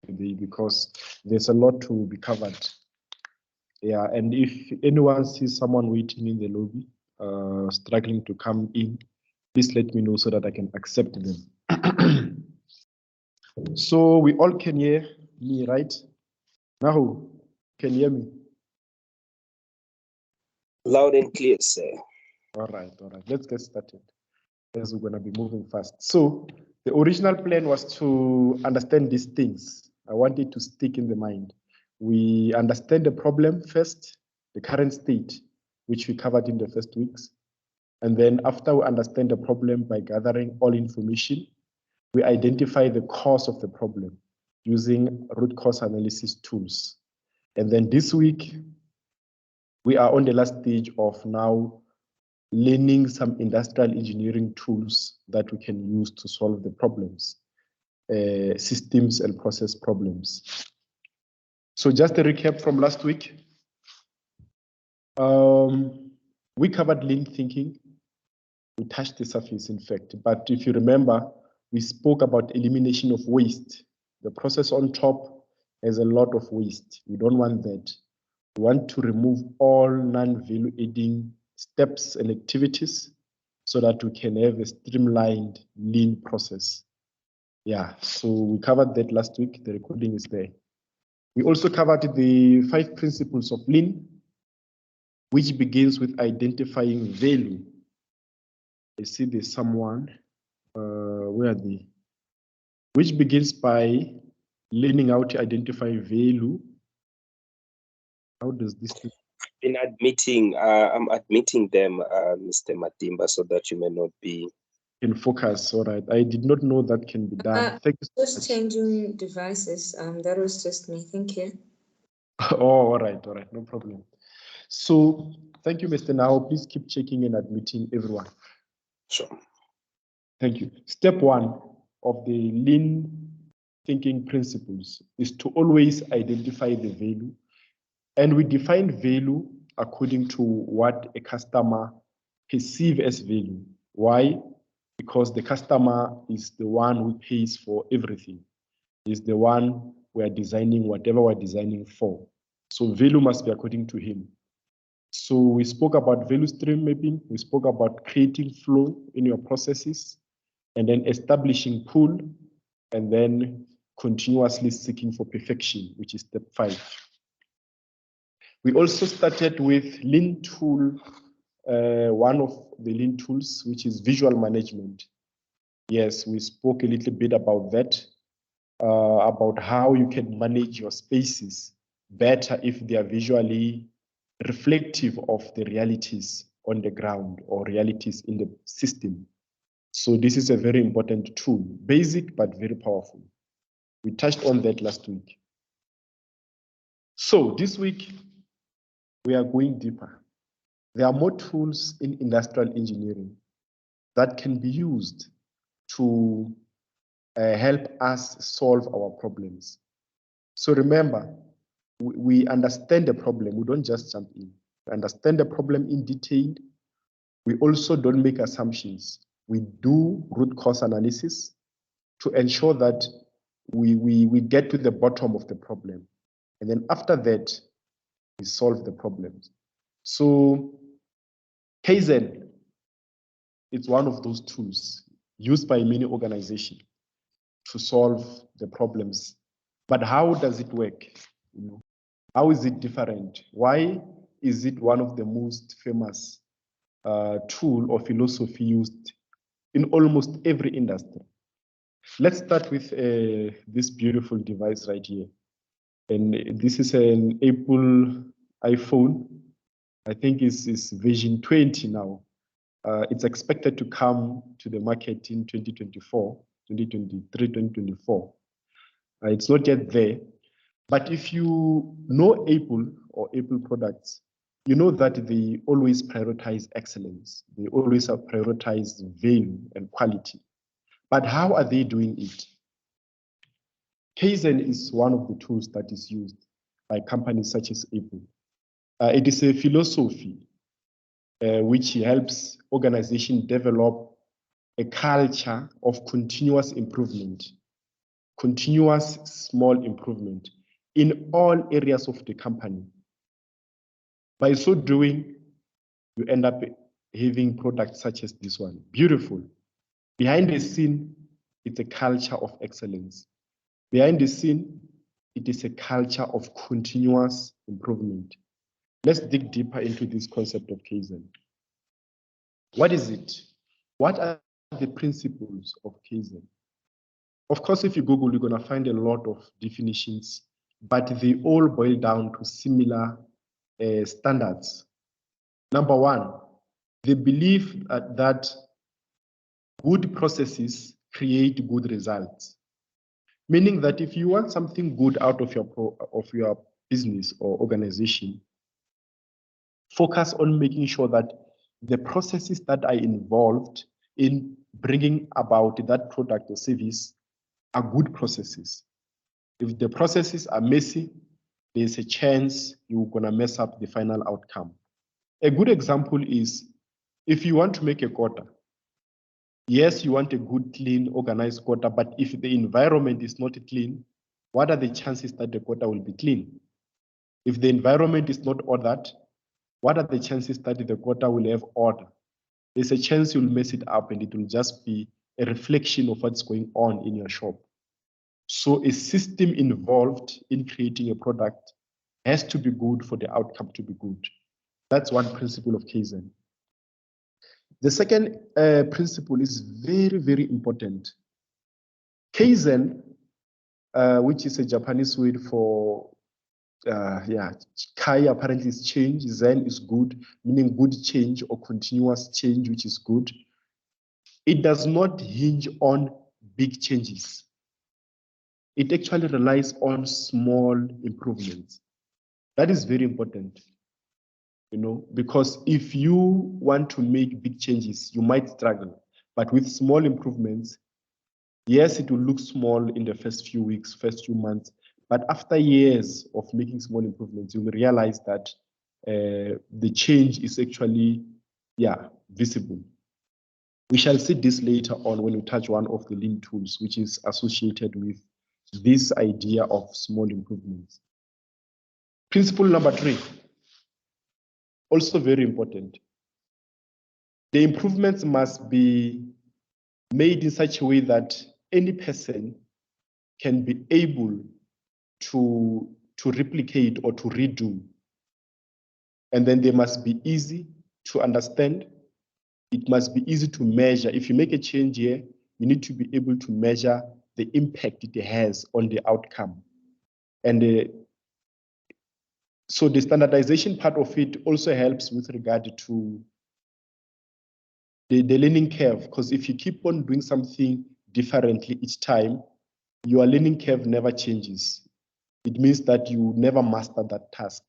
today because there's a lot to be covered. Yeah, and if anyone sees someone waiting in the lobby, struggling to come in, please let me know so that I can accept them. So we all can hear me, right? Nahu, can you hear me? Loud and clear, sir. All right. Let's get started as we're going to be moving fast. So the original plan was to understand these things. I want it to stick in the mind. We understand the problem first, the current state, which we covered in the first weeks. And then after we understand the problem by gathering all information, we identify the cause of the problem using root cause analysis tools. And then this week, we are on the last stage of now learning some industrial engineering tools that we can use to solve the problems, systems and process problems. So just a recap from last week. We covered lean thinking. We touched the surface, in fact. But if you remember, we spoke about elimination of waste. The process on top has a lot of waste. We don't want that. We want to remove all non-value adding steps and activities so that we can have a streamlined lean process. Yeah, so we covered that last week. The recording is there. We also covered the 5 principles of lean, which begins with identifying value. I see there's someone, where are they? Which begins by learning how to identify value. How does this? In admitting, I'm admitting them, Mr. Matimba, so that you may not be in focus. All right. I did not know that can be done. Thank you so just much. changing devices. That was just me. Thank you. Oh, all right, no problem. So thank you, Mr. Now. Please keep checking and admitting everyone. Sure. Thank you. Step 1 of the lean thinking principles is to always identify the value. And we define value according to what a customer perceives as value. Why? Because the customer is the one who pays for everything. Is the one we are designing whatever we're designing for. So value must be according to him. So we spoke about value stream mapping. We spoke about creating flow in your processes and then establishing pull and then continuously seeking for perfection, which is step 5. We also started with lean tool, one of the lean tools, which is visual management. Yes, we spoke a little bit about that, about how you can manage your spaces better if they are visually reflective of the realities on the ground or realities in the system. So this is a very important tool, basic but very powerful. We touched on that last week. So this week, we are going deeper. There are more tools in industrial engineering that can be used to help us solve our problems. So remember, we understand the problem. We don't just jump in. We understand the problem in detail. We also don't make assumptions. We do root cause analysis to ensure that we get to the bottom of the problem. And then after that, we solve the problems. So Kaizen is one of those tools used by many organizations to solve the problems. But how does it work? How is it different? Why is it one of the most famous tool or philosophy used in almost every industry? Let's start with this beautiful device right here. And this is an Apple iPhone. I think it's version 20 now. It's expected to come to the market in 2024, 2023, 2024. It's not yet there. But if you know Apple or Apple products, you know that they always prioritize excellence. They always prioritize value and quality. But how are they doing it? Kaizen is one of the tools that is used by companies such as Apple. It is a philosophy which helps organizations develop a culture of continuous improvement. continuous small improvement in all areas of the company. By so doing, you end up having products such as this one. Beautiful. Behind the scene, it's a culture of excellence. Behind the scene, it is a culture of continuous improvement. Let's dig deeper into this concept of Kaizen. What is it? What are the principles of Kaizen? Of course, if you Google, you're going to find a lot of definitions, but they all boil down to similar standards. Number one, the belief that good processes create good results. Meaning that if you want something good out of your business or organization, focus on making sure that the processes that are involved in bringing about that product or service are good processes. If the processes are messy, there's a chance you're going to mess up the final outcome. A good example is if you want to make a quota, yes, you want a good, clean, organized quota, but if the environment is not clean, what are the chances that the quota will be clean? If the environment is not ordered, what are the chances that the quota will have order? There's a chance you'll mess it up and it will just be a reflection of what's going on in your shop. So a system involved in creating a product has to be good for the outcome to be good. That's one principle of Kaizen. The second principle is very, very important. Kaizen, which is a Japanese word for, Kai apparently is change, Zen is good, meaning good change or continuous change, which is good. It does not hinge on big changes. It actually relies on small improvements. That is very important. Because if you want to make big changes, you might struggle. But with small improvements, yes, it will look small in the first few weeks, first few months. But after years of making small improvements, you will realize that the change is actually, visible. We shall see this later on when we touch one of the lean tools, which is associated with this idea of small improvements. Principle number 3. Also very important. The improvements must be made in such a way that any person can be able to replicate or to redo. And then they must be easy to understand. It must be easy to measure. If you make a change here, you need to be able to measure the impact it has on the outcome. And so the standardization part of it also helps with regard to the learning curve, because if you keep on doing something differently each time, your learning curve never changes. It means that you never master that task.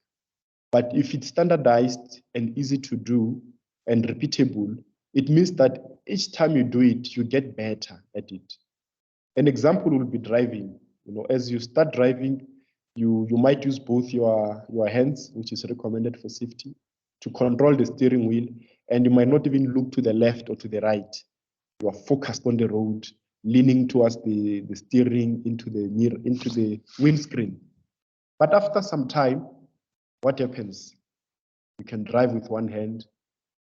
But if it's standardized and easy to do and repeatable, it means that each time you do it, you get better at it. An example will be driving. As you start driving, you might use both your hands, which is recommended for safety, to control the steering wheel, and you might not even look to the left or to the right. You are focused on the road, leaning towards the steering into the windscreen. But after some time, what happens? You can drive with one hand.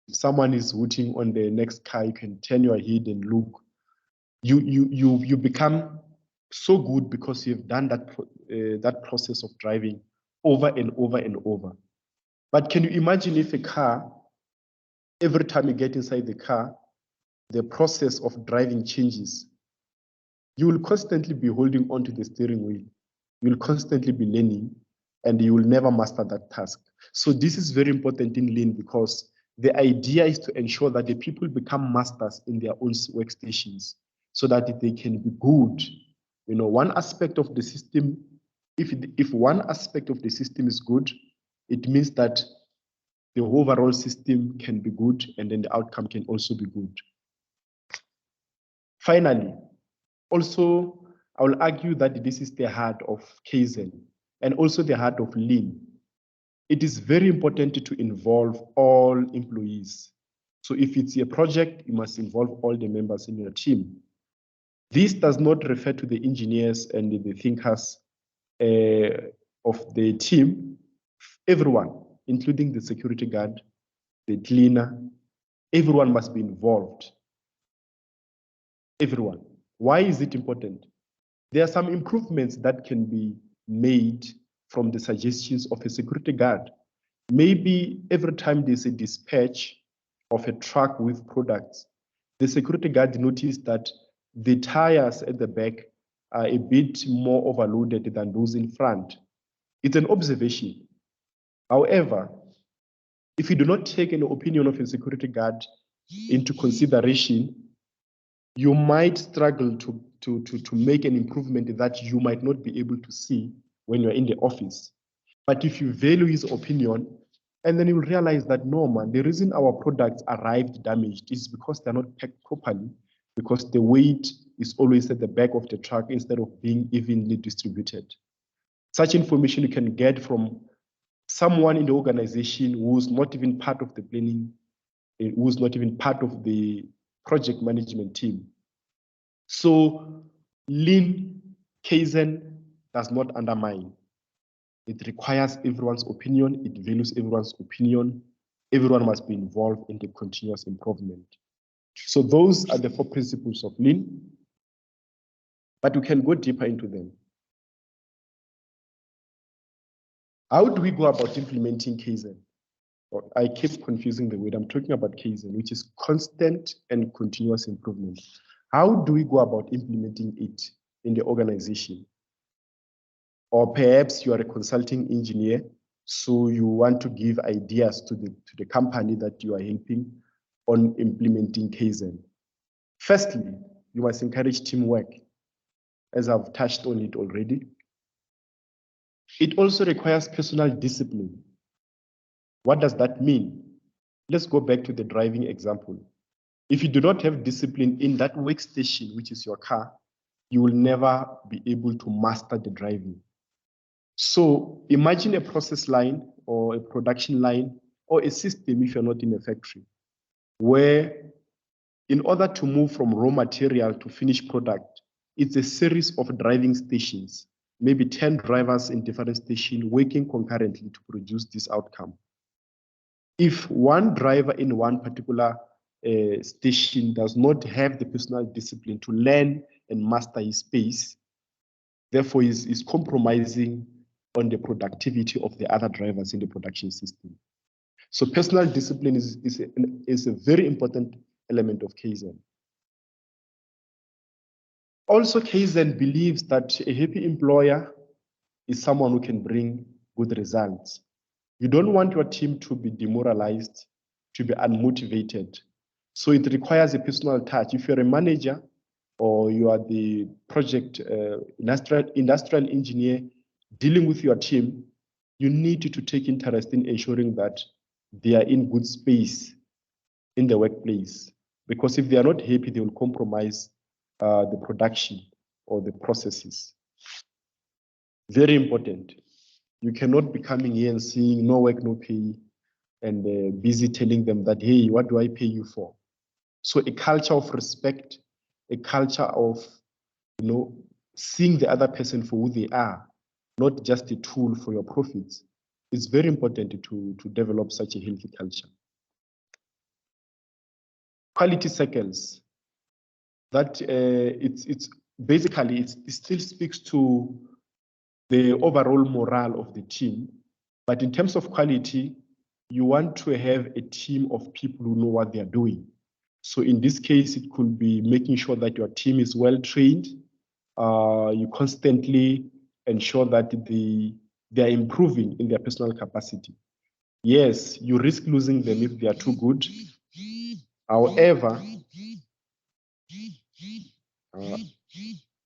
If someone is hooting on the next car, you can turn your head and look. You become so good because you've done that process of driving over and over and over. But can you imagine if a car, every time you get inside the car, the process of driving changes? You will constantly be holding onto the steering wheel. You will constantly be learning, and you will never master that task. So this is very important in Lean, because the idea is to ensure that the people become masters in their own workstations so that they can be good. One aspect of the system, if one aspect of the system is good, it means that the overall system can be good, and then the outcome can also be good. Finally, also, I will argue that this is the heart of Kaizen and also the heart of Lean. It is very important to involve all employees. So if it's a project, you must involve all the members in your team. This does not refer to the engineers and the thinkers of the team. Everyone, including the security guard, the cleaner, everyone must be involved. Everyone. Why is it important? There are some improvements that can be made from the suggestions of a security guard. Maybe every time there's a dispatch of a truck with products, the security guard noticed that the tires at the back are a bit more overloaded than those in front. It's an observation. However, if you do not take an opinion of a security guard into consideration, you might struggle to make an improvement that you might not be able to see when you're in the office. But if you value his opinion, and then you'll realize that no, man, the reason our products arrived damaged is because they're not packed properly, because the weight is always at the back of the truck instead of being evenly distributed. Such information you can get from someone in the organization who's not even part of the planning, who's not even part of the project management team. So Lean Kaizen does not undermine. It requires everyone's opinion. It values everyone's opinion. Everyone must be involved in the continuous improvement. So those are the 4 principles of Lean, but we can go deeper into them. How do we go about implementing Kaizen? I keep confusing the word. I'm talking about Kaizen, which is constant and continuous improvement. How do we go about implementing it in the organization? Or perhaps you are a consulting engineer, so you want to give ideas to the company that you are helping on implementing Kaizen. Firstly, you must encourage teamwork, as I've touched on it already. It also requires personal discipline. What does that mean? Let's go back to the driving example. If you do not have discipline in that workstation, which is your car, you will never be able to master the driving. So imagine a process line or a production line or a system if you're not in a factory, where in order to move from raw material to finished product, it's a series of driving stations, maybe 10 drivers in different stations working concurrently to produce this outcome. If one driver in one particular station does not have the personal discipline to learn and master his space, therefore is compromising on the productivity of the other drivers in the production system. So personal discipline is a very important element of Kaizen. Also, Kaizen believes that a happy employer is someone who can bring good results. You don't want your team to be demoralized, to be unmotivated. So it requires a personal touch. If you're a manager or you are the project industrial engineer dealing with your team, you need to take interest in ensuring that they are in good space in the workplace. Because if they are not happy, they will compromise the production or the processes. Very important. You cannot be coming here and saying no work, no pay, and busy telling them that, hey, what do I pay you for? So a culture of respect, a culture of, seeing the other person for who they are, not just a tool for your profits. It's very important to develop such a healthy culture. Quality cycles. That it's basically it still speaks to the overall morale of the team, but in terms of quality, you want to have a team of people who know what they are doing. So in this case, it could be making sure that your team is well trained. You constantly ensure that they are improving in their personal capacity. Yes, you risk losing them if they are too good. However,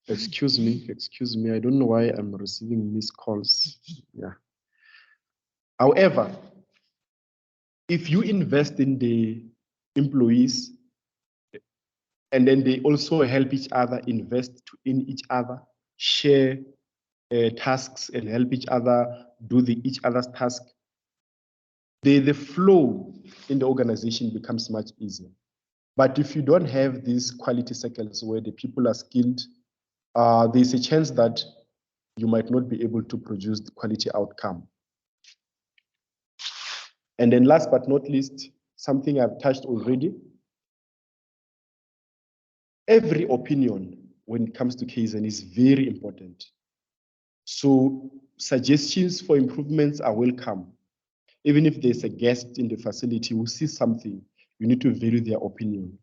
excuse me, I don't know why I'm receiving missed calls. Yeah. However, if you invest in the employees and then they also help each other, invest in each other, share tasks and help each other do each other's task, the flow in the organization becomes much easier. But if you don't have these quality cycles where the people are skilled, there's a chance that you might not be able to produce the quality outcome. And then last but not least, something I've touched already, every opinion when it comes to Kaizen is very important. So suggestions for improvements are welcome. Even if there's a guest in the facility who sees something, you need to value their opinion.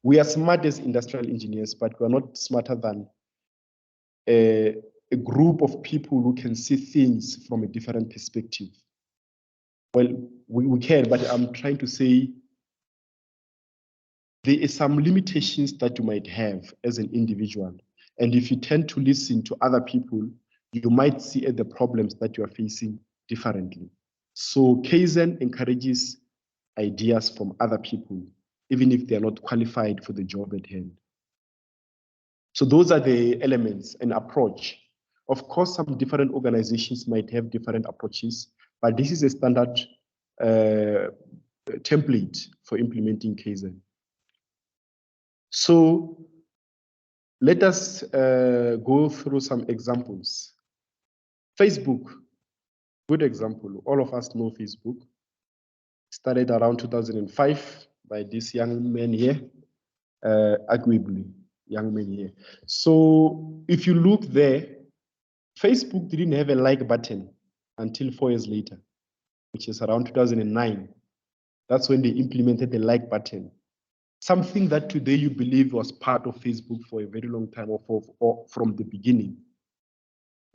We are smart as industrial engineers, but we're not smarter than a group of people who can see things from a different perspective. Well, we can, but I'm trying to say there are some limitations that you might have as an individual. And if you tend to listen to other people, you might see the problems that you are facing differently. So Kaizen encourages ideas from other people, even if they're not qualified for the job at hand. So those are the elements and approach. Of course, some different organizations might have different approaches, but this is a standard template for implementing Kaizen. So let us go through some examples. Facebook, good example. All of us know Facebook. Started around 2005 by this young man here, arguably young man here. So if you look there, Facebook didn't have a like button until 4 years later, which is around 2009. That's when they implemented the like button. Something that today you believe was part of Facebook for a very long time or from the beginning.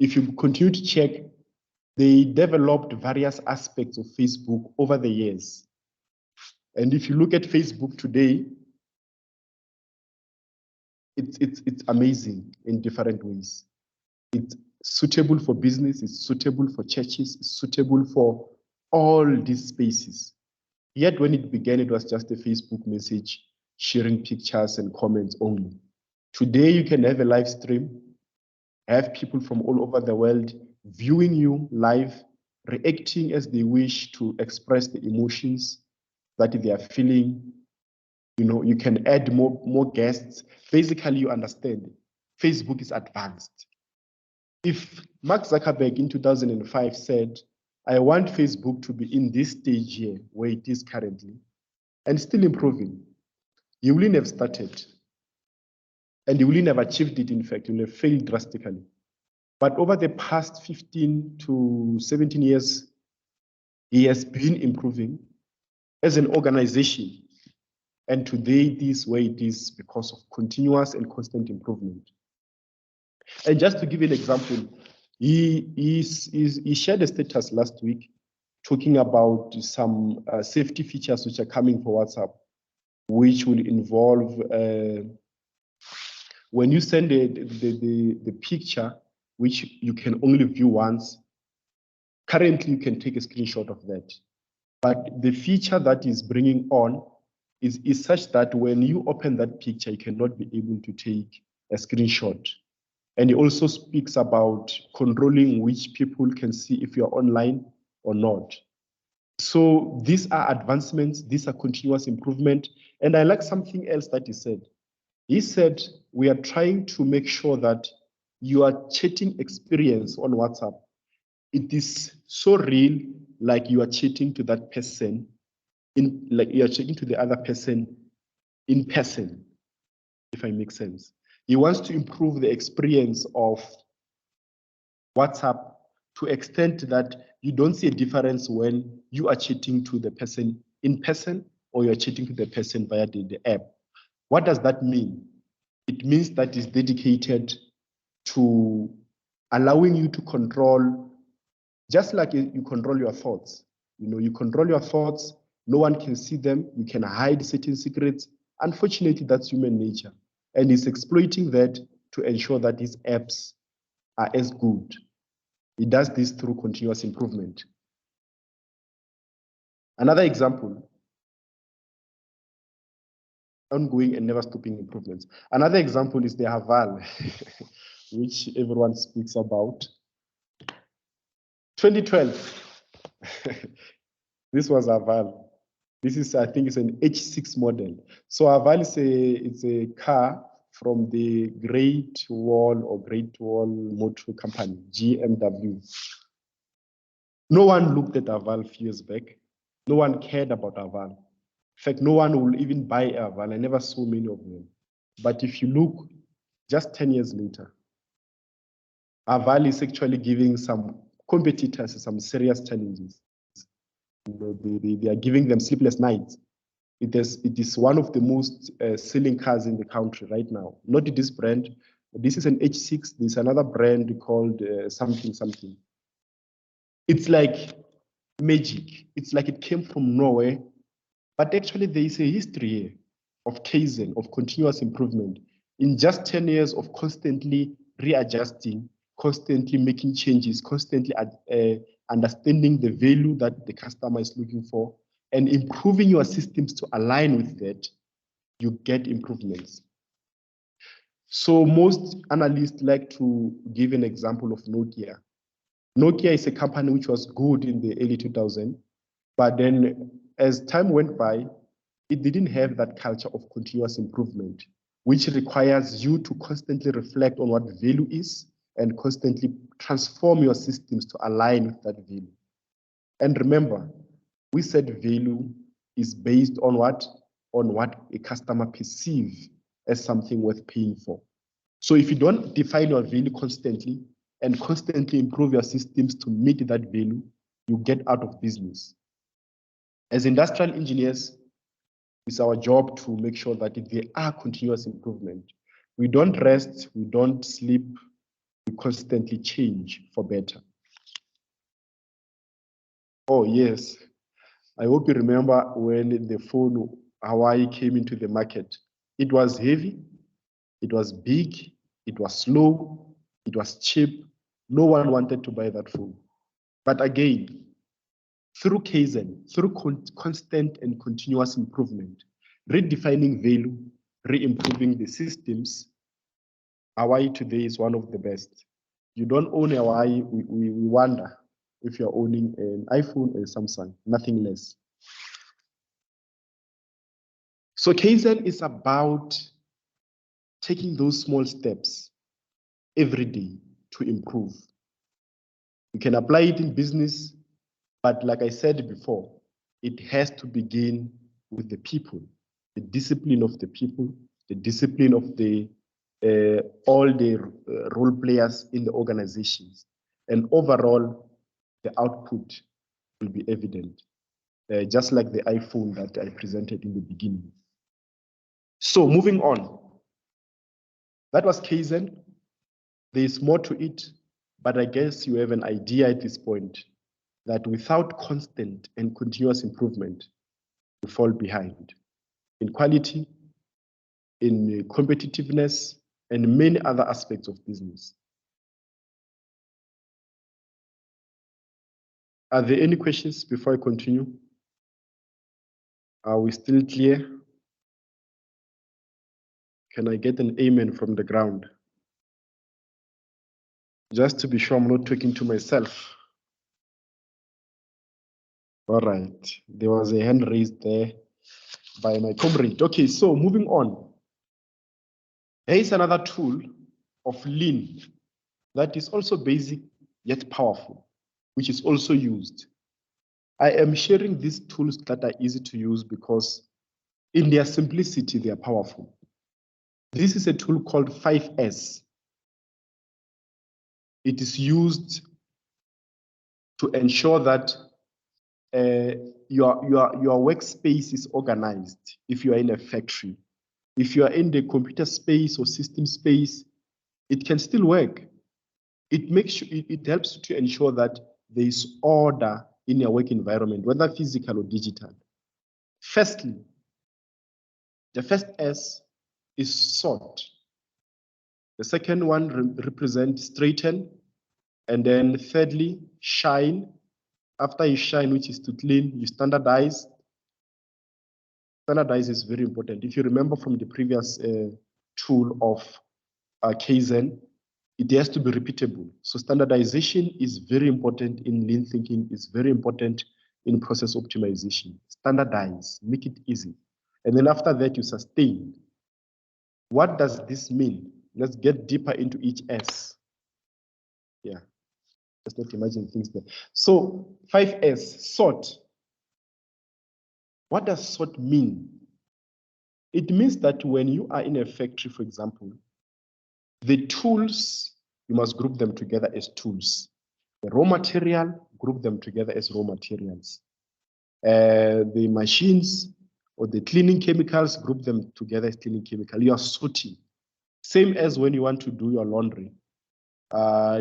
If you continue to check, they developed various aspects of Facebook over the years. And if you look at Facebook today, it's amazing in different ways. It's suitable for business, it's suitable for churches, it's suitable for all these spaces. Yet when it began, it was just a Facebook message, sharing pictures and comments only. Today, you can have a live stream, have people from all over the world viewing you live, reacting as they wish to express the emotions that they are feeling. You know, you can add more guests. Basically, you understand, Facebook is advanced. If Mark Zuckerberg in 2005 said, I want Facebook to be in this stage here where it is currently and still improving, he wouldn't have started. And he wouldn't have achieved it, in fact, he would have failed drastically. But over the past 15 to 17 years, he has been improving as an organization. And today, it is where it is because of continuous and constant improvement. And just to give you an example, he shared a status last week talking about some safety features which are coming for WhatsApp, which will involve when you send the picture, which you can only view once. Currently, you can take a screenshot of that. But the feature that is bringing on is such that when you open that picture, you cannot be able to take a screenshot. And it also speaks about controlling which people can see if you're online or not. So these are advancements, these are continuous improvement. And I like something else that he said. He said, we are trying to make sure that your chatting experience on WhatsApp, it is so real, like you are chatting to that person, like you are chatting to the other person in person, if I make sense. He wants to improve the experience of WhatsApp to extent that you don't see a difference when you are chatting to the person in person or you're chatting to the person via the app. What does that mean? It means that it's dedicated to allowing you to control, just like you control your thoughts. You know, you control your thoughts, no one can see them, you can hide certain secrets. Unfortunately, that's human nature. And it's exploiting that to ensure that these apps are as good. It does this through continuous improvement. Another example, ongoing and never stopping improvements. Another example is the Haval, which everyone speaks about. 2012, this was Haval. This is, I think, it's an H6 model. So Aval it's a car from the Great Wall Motor Company, GMW. No one looked at Aval a few years back. No one cared about Aval. In fact, no one will even buy Aval. I never saw many of them. But if you look, just 10 years later, Aval is actually giving some competitors some serious challenges. They are giving them sleepless nights. It is one of the most selling cars in the country right now. Not this brand. This is an H6. There's another brand called something. It's like magic. It's like it came from nowhere. But actually, there is a history here of Kaizen, of continuous improvement. In just 10 years of constantly readjusting, constantly making changes, constantly understanding the value that the customer is looking for, and improving your systems to align with that, you get improvements. So most analysts like to give an example of Nokia. Nokia is a company which was good in the early 2000s, but then as time went by, it didn't have that culture of continuous improvement, which requires you to constantly reflect on what value is and constantly transform your systems to align with that value. And remember, we said value is based on what? On what a customer perceives as something worth paying for. So if you don't define your value constantly and constantly improve your systems to meet that value, you get out of business. As industrial engineers, it's our job to make sure that there are continuous improvement. We don't rest, we don't sleep, we constantly change for better. Oh yes, I hope you remember when the phone Hawaii came into the market. It was heavy, it was big, it was slow, it was cheap. No one wanted to buy that phone. But again, through Kaizen, through constant and continuous improvement, redefining value, re-improving the systems, Hawaii today is one of the best. You don't own a Hawaii, we wonder if you're owning an iPhone or a Samsung, nothing less. So Kaizen is about taking those small steps every day to improve. You can apply it in business, but like I said before, it has to begin with the people, the discipline of the people, the discipline of all the role players in the organizations. And overall, the output will be evident, just like the iPhone that I presented in the beginning. So moving on, that was Kaizen. There is more to it, but I guess you have an idea at this point that without constant and continuous improvement, you fall behind in quality, in competitiveness, and many other aspects of business. Are there any questions before I continue? Are we still clear? Can I get an amen from the ground? Just to be sure I'm not talking to myself. All right, there was a hand raised there by my comrade. Okay, so moving on. There is another tool of lean that is also basic yet powerful, which is also used. I am sharing these tools that are easy to use because in their simplicity, they are powerful. This is a tool called 5S. It is used to ensure that your workspace is organized if you are in a factory. If you are in the computer space or system space, it can still work. It helps to ensure that there is order in your work environment, whether physical or digital. Firstly, the first S is sort. The second one represents straighten. And then thirdly, shine. After you shine, which is to clean, you standardize. Standardize is very important. If you remember from the previous tool of Kaizen, it has to be repeatable. So standardization is very important in lean thinking. It's very important in process optimization. Standardize, make it easy. And then after that, you sustain. What does this mean? Let's get deeper into each S. Yeah, let's not imagine things there. So 5S, sort. What does sort mean? It means that when you are in a factory, for example, the tools, you must group them together as tools. The raw material, group them together as raw materials. The machines or the cleaning chemicals, group them together as cleaning chemical. You are sorting. Same as when you want to do your laundry.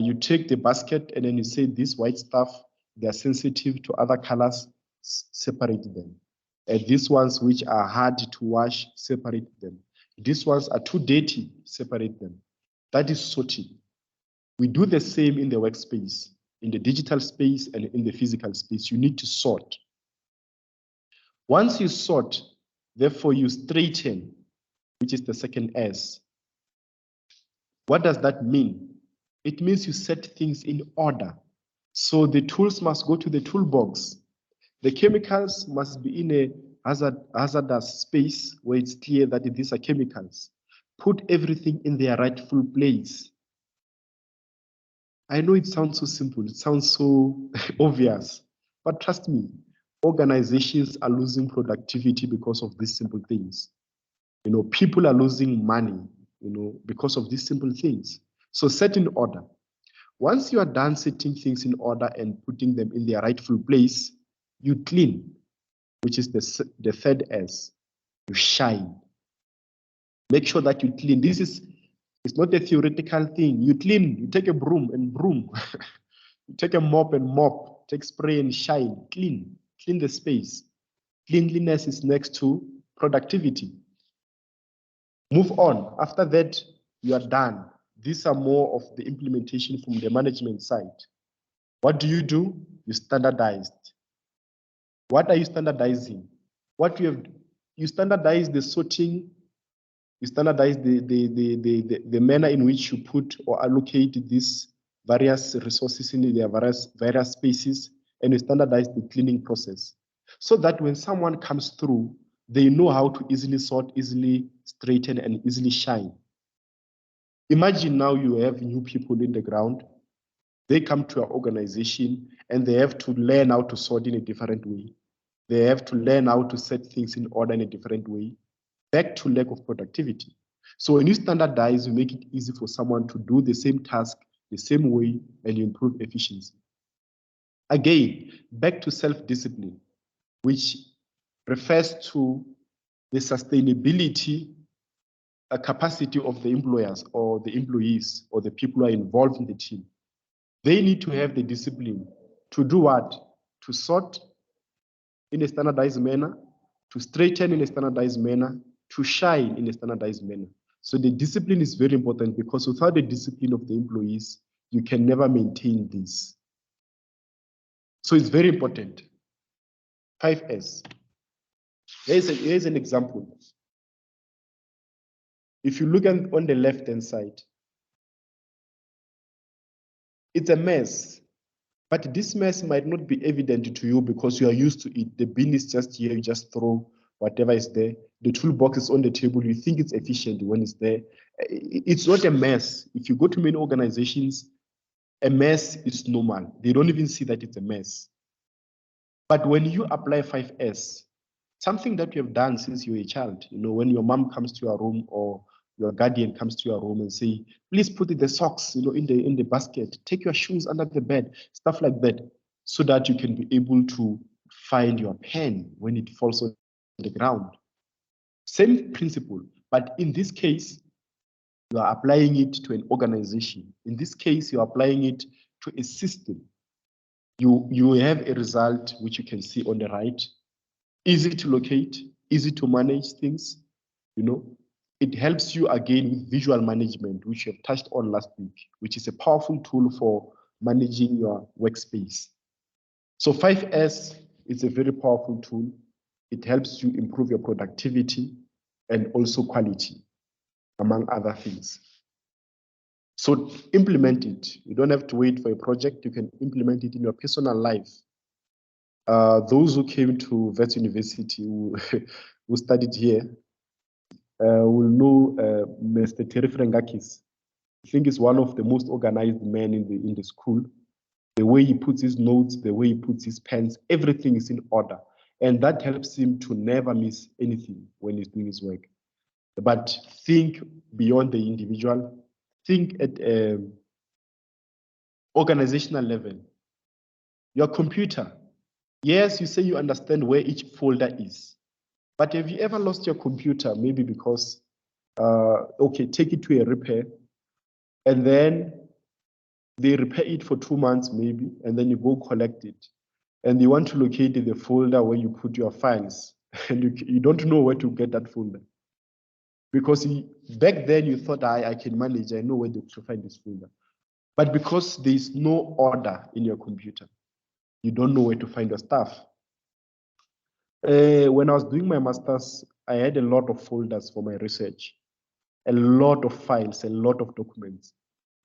You take the basket and then you say this white stuff, they're sensitive to other colors, separate them. And these ones which are hard to wash, separate them. These ones are too dirty, separate them. That is sorting. We do the same in the workspace, in the digital space and in the physical space. You need to sort. Once you sort, therefore you straighten, which is the second S. What does that mean? It means you set things in order. So the tools must go to the toolbox. The chemicals must be in a hazardous space where it's clear that these are chemicals. Put everything in their rightful place. I know it sounds so simple, it sounds so obvious, but trust me, organizations are losing productivity because of these simple things. You know, people are losing money, you know, because of these simple things. So set in order. Once you are done setting things in order and putting them in their rightful place, you clean, which is the third S. You shine. Make sure that you clean. It's not a theoretical thing. You clean, you take a broom and broom. You take a mop and mop, take spray and shine, clean the space. Cleanliness is next to productivity. Move on. After that, you are done. These are more of the implementation from the management side. What do? You standardized. What are you standardizing? You standardize the sorting, you standardize the manner in which you put or allocate these various resources in their various spaces, and you standardize the cleaning process. So that when someone comes through, they know how to easily sort, easily straighten, and easily shine. Imagine now you have new people in the ground. They come to your organization and they have to learn how to sort in a different way. They have to learn how to set things in order in a different way. Back to lack of productivity. So when you standardize, you make it easy for someone to do the same task the same way and you improve efficiency. Again, back to self-discipline, which refers to the sustainability capacity of the employers or the employees or the people who are involved in the team. They need to have the discipline to do what? To sort in a standardized manner, to straighten in a standardized manner, to shine in a standardized manner. So the discipline is very important because without the discipline of the employees, you can never maintain this. So it's very important. 5S. Here's an example. If you look on the left-hand side, it's a mess. But this mess might not be evident to you because you are used to it. The bin is just here, you just throw whatever is there. The toolbox is on the table, you think it's efficient when it's there. It's not a mess. If you go to many organizations, a mess is normal. They don't even see that it's a mess. But when you apply 5S, something that you have done since you were a child, you know, when your mom comes to your room or your guardian comes to your room and say, please put the socks, you know, in the basket, take your shoes under the bed, stuff like that, so that you can be able to find your pen when it falls on the ground. Same principle, but in this case, you are applying it to an organization. In this case, you're applying it to a system. You have a result which you can see on the right. Easy to locate, easy to manage things, you know. It helps you again with visual management, which you have touched on last week, which is a powerful tool for managing your workspace. So 5S is a very powerful tool. It helps you improve your productivity and also quality, among other things. So implement it. You don't have to wait for a project. You can implement it in your personal life. Those who came to Wits University, who studied here, will know Mr. Terry Frangakis. I think he's one of the most organized men in the school. The way he puts his notes, the way he puts his pens, everything is in order. And that helps him to never miss anything when he's doing his work. But think beyond the individual, think at organizational level. Your computer, yes, you say you understand where each folder is, but have you ever lost your computer? Maybe because, okay, take it to a repair, and then they repair it for 2 months maybe, and then you go collect it. And you want to locate the folder where you put your files, and you don't know where to get that folder. Because back then you thought, I can manage, I know where to find this folder. But because there is no order in your computer, you don't know where to find your stuff. When I was doing my master's, I had a lot of folders for my research, a lot of files, a lot of documents.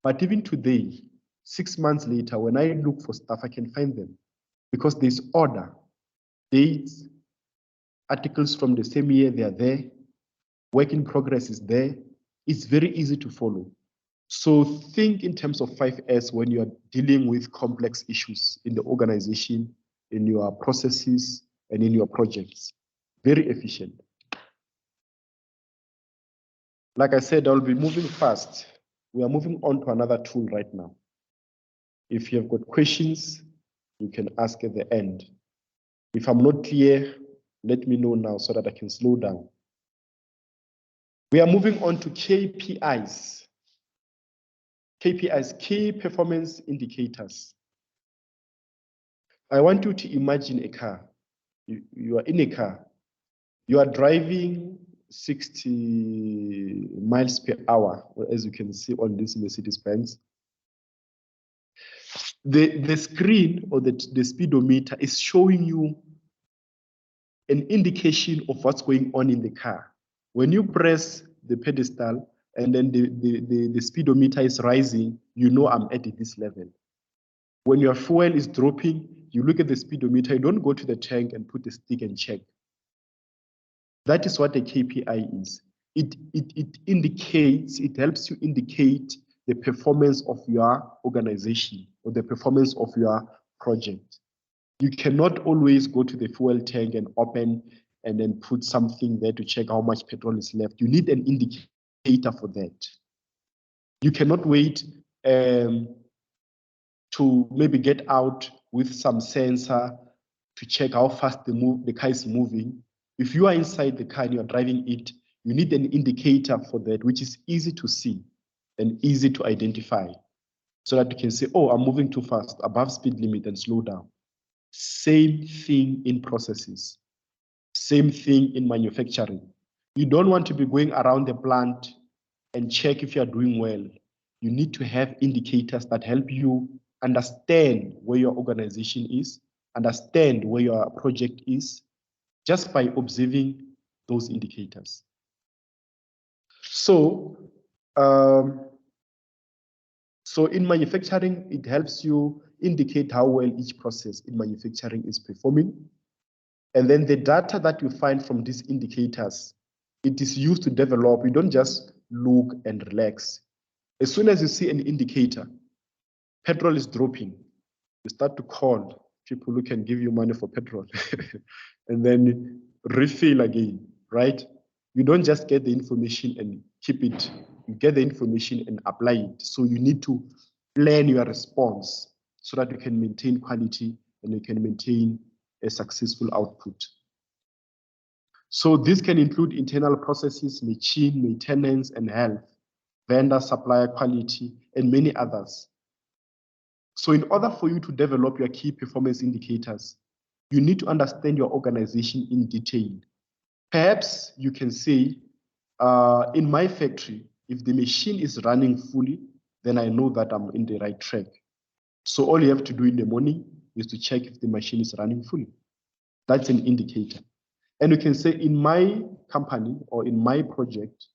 But even today, 6 months later, when I look for stuff, I can find them because there's order. Dates, articles from the same year, they are there. Work in progress is there. It's very easy to follow. So think in terms of 5S when you're dealing with complex issues in the organization, in your processes, and in your projects. Very efficient. Like I said, I'll be moving fast. We are moving on to another tool right now. If you have got questions, you can ask at the end. If I'm not clear, let me know now so that I can slow down. We are moving on to KPIs. KPIs, key performance indicators. I want you to imagine a car. You are in a car. You are driving 60 miles per hour, as you can see on this Mercedes-Benz. The screen or the speedometer is showing you an indication of what's going on in the car. When you press the pedestal and then the speedometer is rising, you know I'm at this level. When your fuel is dropping, you look at the speedometer, you don't go to the tank and put the stick and check. That is what a KPI is. It indicates, it helps you indicate the performance of your organization or the performance of your project. You cannot always go to the fuel tank and open and then put something there to check how much petrol is left. You need an indicator for that. You cannot wait to maybe get out with some sensor to check how fast the car is moving. If you are inside the car and you're driving it, you need an indicator for that, which is easy to see and easy to identify so that you can say, oh, I'm moving too fast, above speed limit, and slow down. Same thing in processes. Same thing in manufacturing. You don't want to be going around the plant and check if you're doing well. You need to have indicators that help you understand where your organization is, understand where your project is, just by observing those indicators. So in manufacturing, it helps you indicate how well each process in manufacturing is performing. And then the data that you find from these indicators, it is used to develop. You don't just look and relax. As soon as you see an indicator, petrol is dropping, you start to call people who can give you money for petrol and then refill again, right? You don't just get the information and keep it. You get the information and apply it. So you need to plan your response so that you can maintain quality and you can maintain a successful output. So this can include internal processes, machine maintenance and health, vendor supplier quality, and many others. So in order for you to develop your key performance indicators, you need to understand your organization in detail. Perhaps you can say, in my factory, if the machine is running fully, then I know that I'm in the right track. So all you have to do in the morning is to check if the machine is running fully. That's an indicator. And you can say in my company or in my project,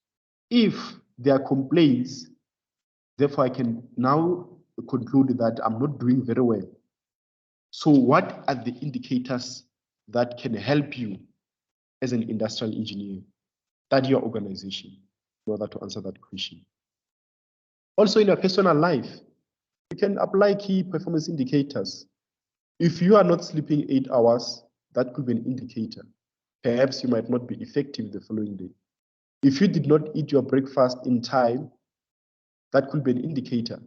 if there are complaints, therefore I can now conclude that I'm not doing very well. So what are the indicators that can help you as an industrial engineer, that your organization, in order to answer that question? Also in your personal life, you can apply key performance indicators. If you are not sleeping 8 hours, that could be an indicator. Perhaps you might not be effective the following day. If you did not eat your breakfast in time, that could be an indicator.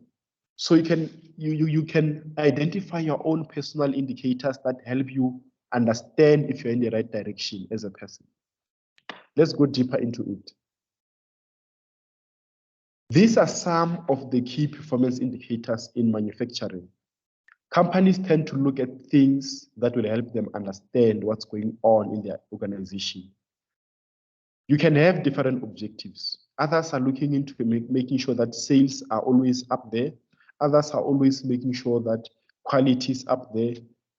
So you can identify your own personal indicators that help you understand if you're in the right direction as a person. Let's go deeper into it. These are some of the key performance indicators in manufacturing. Companies tend to look at things that will help them understand what's going on in their organization. You can have different objectives. Others are looking into making sure that sales are always up there. Others are always making sure that quality is up there.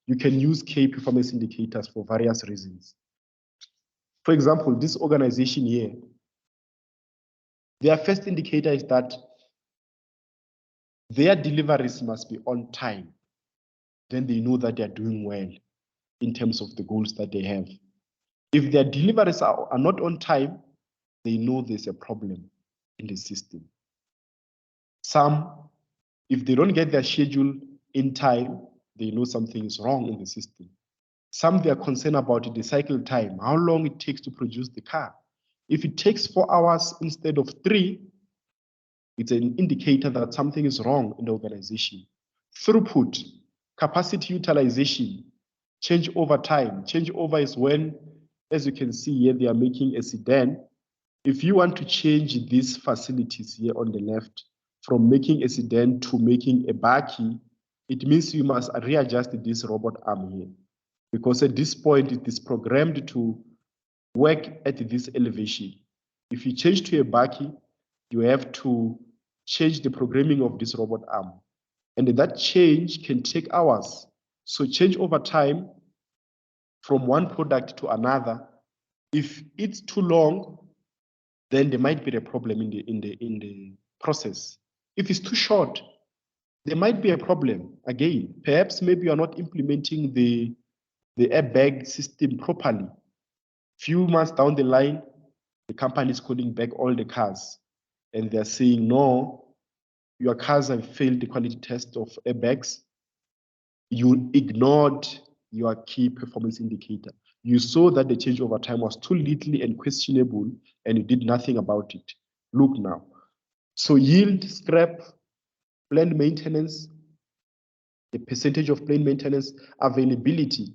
You can use key performance indicators for various reasons. For example, this organization here, their first indicator is that their deliveries must be on time. Then they know that they are doing well in terms of the goals that they have. If their deliveries are not on time, they know there's a problem in the system. Some, if they don't get their schedule in time, they know something is wrong in the system. Some, they are concerned about the cycle time, how long it takes to produce the car. If it takes 4 hours instead of 3, it's an indicator that something is wrong in the organization. Throughput, capacity utilization, change over time. Change over is when, as you can see here, they are making a sedan. If you want to change these facilities here on the left, from making a sedan to making a bakkie, it means you must readjust this robot arm here. Because at this point, it is programmed to work at this elevation. If you change to a bakkie, you have to change the programming of this robot arm. And that change can take hours. So change over time from one product to another. If it's too long, then there might be a problem in the process. If it's too short, there might be a problem. Again, perhaps maybe you're not implementing the airbag system properly. Few months down the line, the company is calling back all the cars and they're saying, no, your cars have failed the quality test of airbags. You ignored your key performance indicator. You saw that the change over time was too little and questionable, and you did nothing about it. Look now. So yield, scrap, planned maintenance, the percentage of planned maintenance, availability.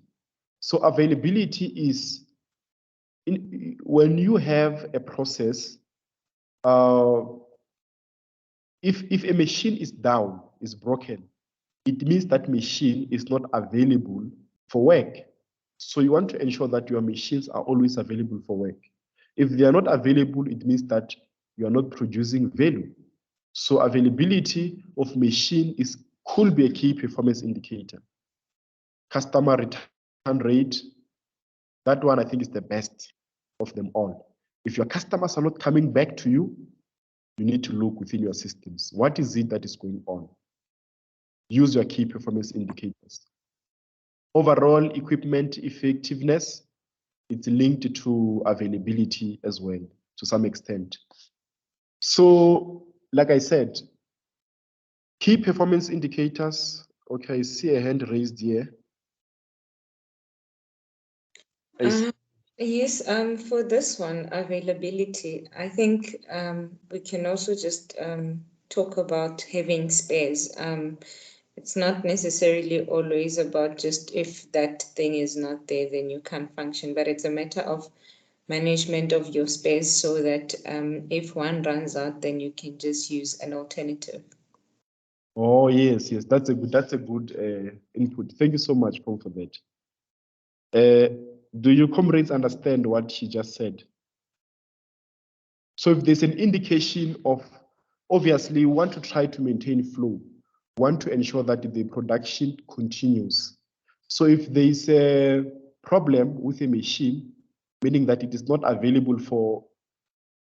So availability is when you have a process, if a machine is down, is broken, it means that machine is not available for work. So you want to ensure that your machines are always available for work. If they are not available, it means that you are not producing value. So availability of machine could be a key performance indicator. Customer return rate, that one I think is the best of them all. If your customers are not coming back to you, you need to look within your systems. What is it that is going on? Use your key performance indicators. Overall equipment effectiveness, it's linked to availability as well, to some extent. So, like I said, key performance indicators. Okay, I see a hand raised here. Yes, for this one, availability, I think we can also just talk about having spares. It's not necessarily always about just if that thing is not there, then you can't function, but it's a matter of management of your space so that if one runs out, then you can just use an alternative. Oh, yes, that's a good input. Thank you so much, Paul, for that. Do your comrades understand what she just said? So if there's an indication of, obviously, we want to try to maintain flow, want to ensure that the production continues. So if there's a problem with a machine, meaning that it is not available for,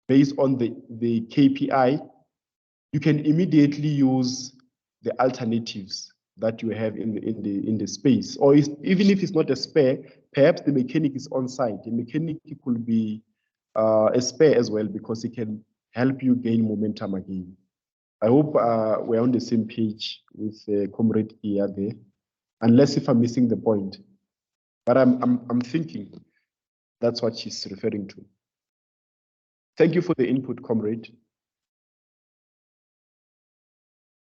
based on the KPI, you can immediately use the alternatives. that you have in the space, or even if it's not a spare, perhaps the mechanic is on site. The mechanic could be a spare as well, because it can help you gain momentum again. I hope we're on the same page with Comrade Iya there, unless if I'm missing the point. But I'm thinking that's what she's referring to. Thank you for the input, Comrade.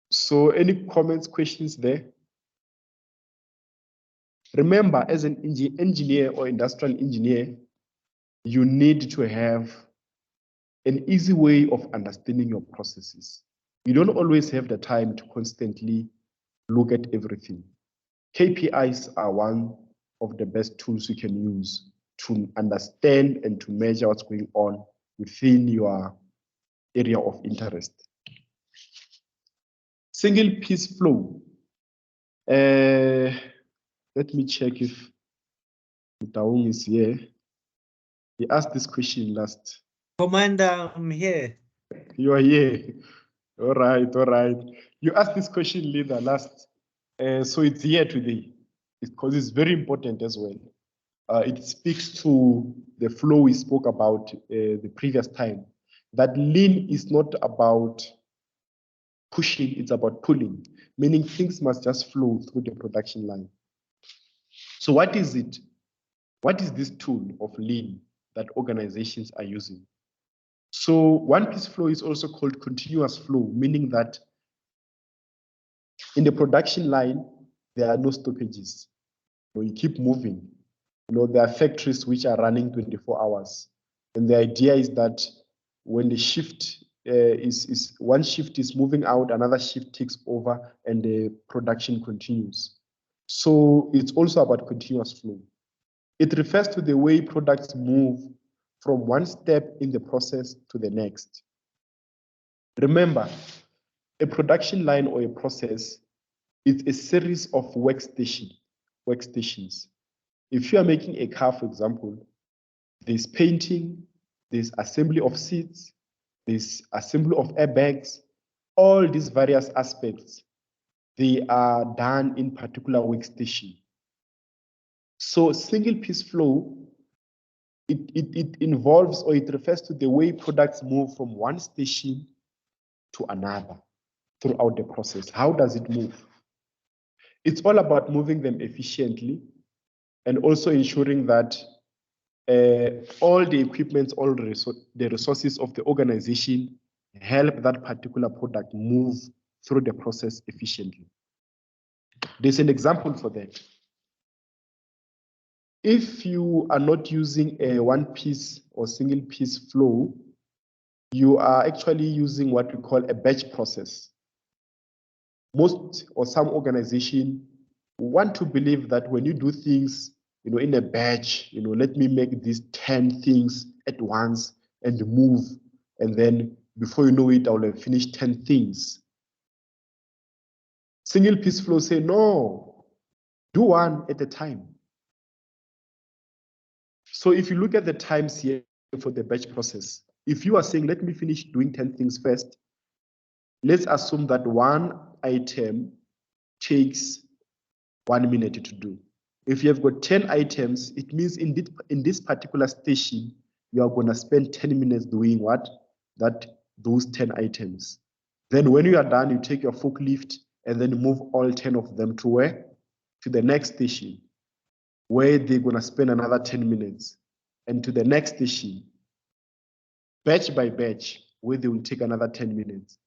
So any comments, questions there? Remember, as an engineer or industrial engineer, you need to have an easy way of understanding your processes. You don't always have the time to constantly look at everything. KPIs are one of the best tools you can use to understand and to measure what's going on within your area of interest. Single piece flow. Let me check if Daung is here. He asked this question last. Commander, I'm here. You are here. All right, all right. You asked this question, leader, last. So it's here today, because it's very important as well. It speaks to the flow we spoke about the previous time, that lean is not about pushing, it's about pulling, meaning things must just flow through the production line. So what is it? What is this tool of lean that organizations are using? So one piece flow is also called continuous flow, meaning that in the production line, there are no stoppages. You keep moving. There are factories which are running 24 hours. And the idea is that when the shift one shift is moving out, another shift takes over and the production continues. So it's also about continuous flow. It refers to the way products move from one step in the process to the next. Remember, a production line or a process is a series of workstations. If you are making a car, for example, there's painting, there's assembly of seats, there's assembly of airbags. All these various aspects, they are done in particular workstation. So single piece flow, it involves, or it refers to the way products move from one station to another throughout the process. How does it move? It's all about moving them efficiently and also ensuring that all the equipment, all the resources of the organization help that particular product move through the process efficiently. There's an example for that. If you are not using a one piece or single piece flow, you are actually using what we call a batch process. Most or some organization want to believe that when you do things, in a batch, let me make these 10 things at once and move. And then before you know it, I will have finished 10 things. Single piece flow say, no, do one at a time. So if you look at the times here for the batch process, if you are saying, let me finish doing 10 things first, let's assume that one item takes 1 minute to do. If you have got 10 items, it means in this particular station, you are going to spend 10 minutes doing what? Those 10 items. Then when you are done, you take your forklift and then move all 10 of them to where? To the next station, where they're going to spend another 10 minutes. And to the next station, batch by batch, where they will take another 10 minutes.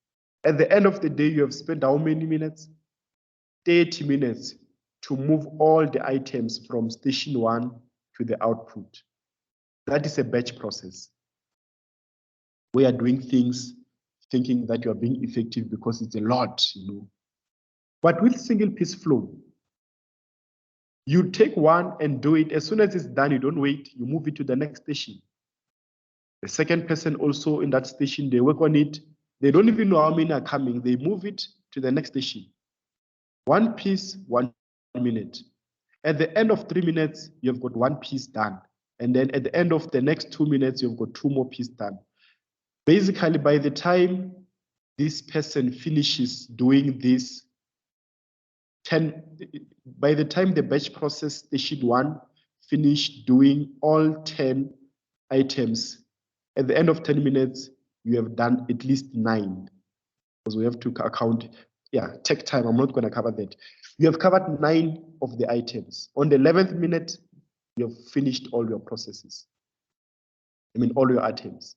At the end of the day, you have spent how many minutes? 30 minutes to move all the items from station 1 to the output. That is a batch process. We are doing things thinking that you are being effective because it's a lot, But with single piece flow, you take one and do it. As soon as it's done, you don't wait, you move it to the next station. The second person also in that station, they work on it. They don't even know how many are coming. They move it to the next station. One piece, 1 minute. At the end of 3 minutes, you've got one piece done. And then at the end of the next 2 minutes, you've got 2 more pieces done. Basically, by the time this person finishes doing these by the time the batch process station 1 finished doing all 10 items, at the end of 10 minutes, you have done at least 9. Because we have to account, take time, I'm not going to cover that. You have covered 9 of the items. On the 11th minute, you have finished all your processes. All your items.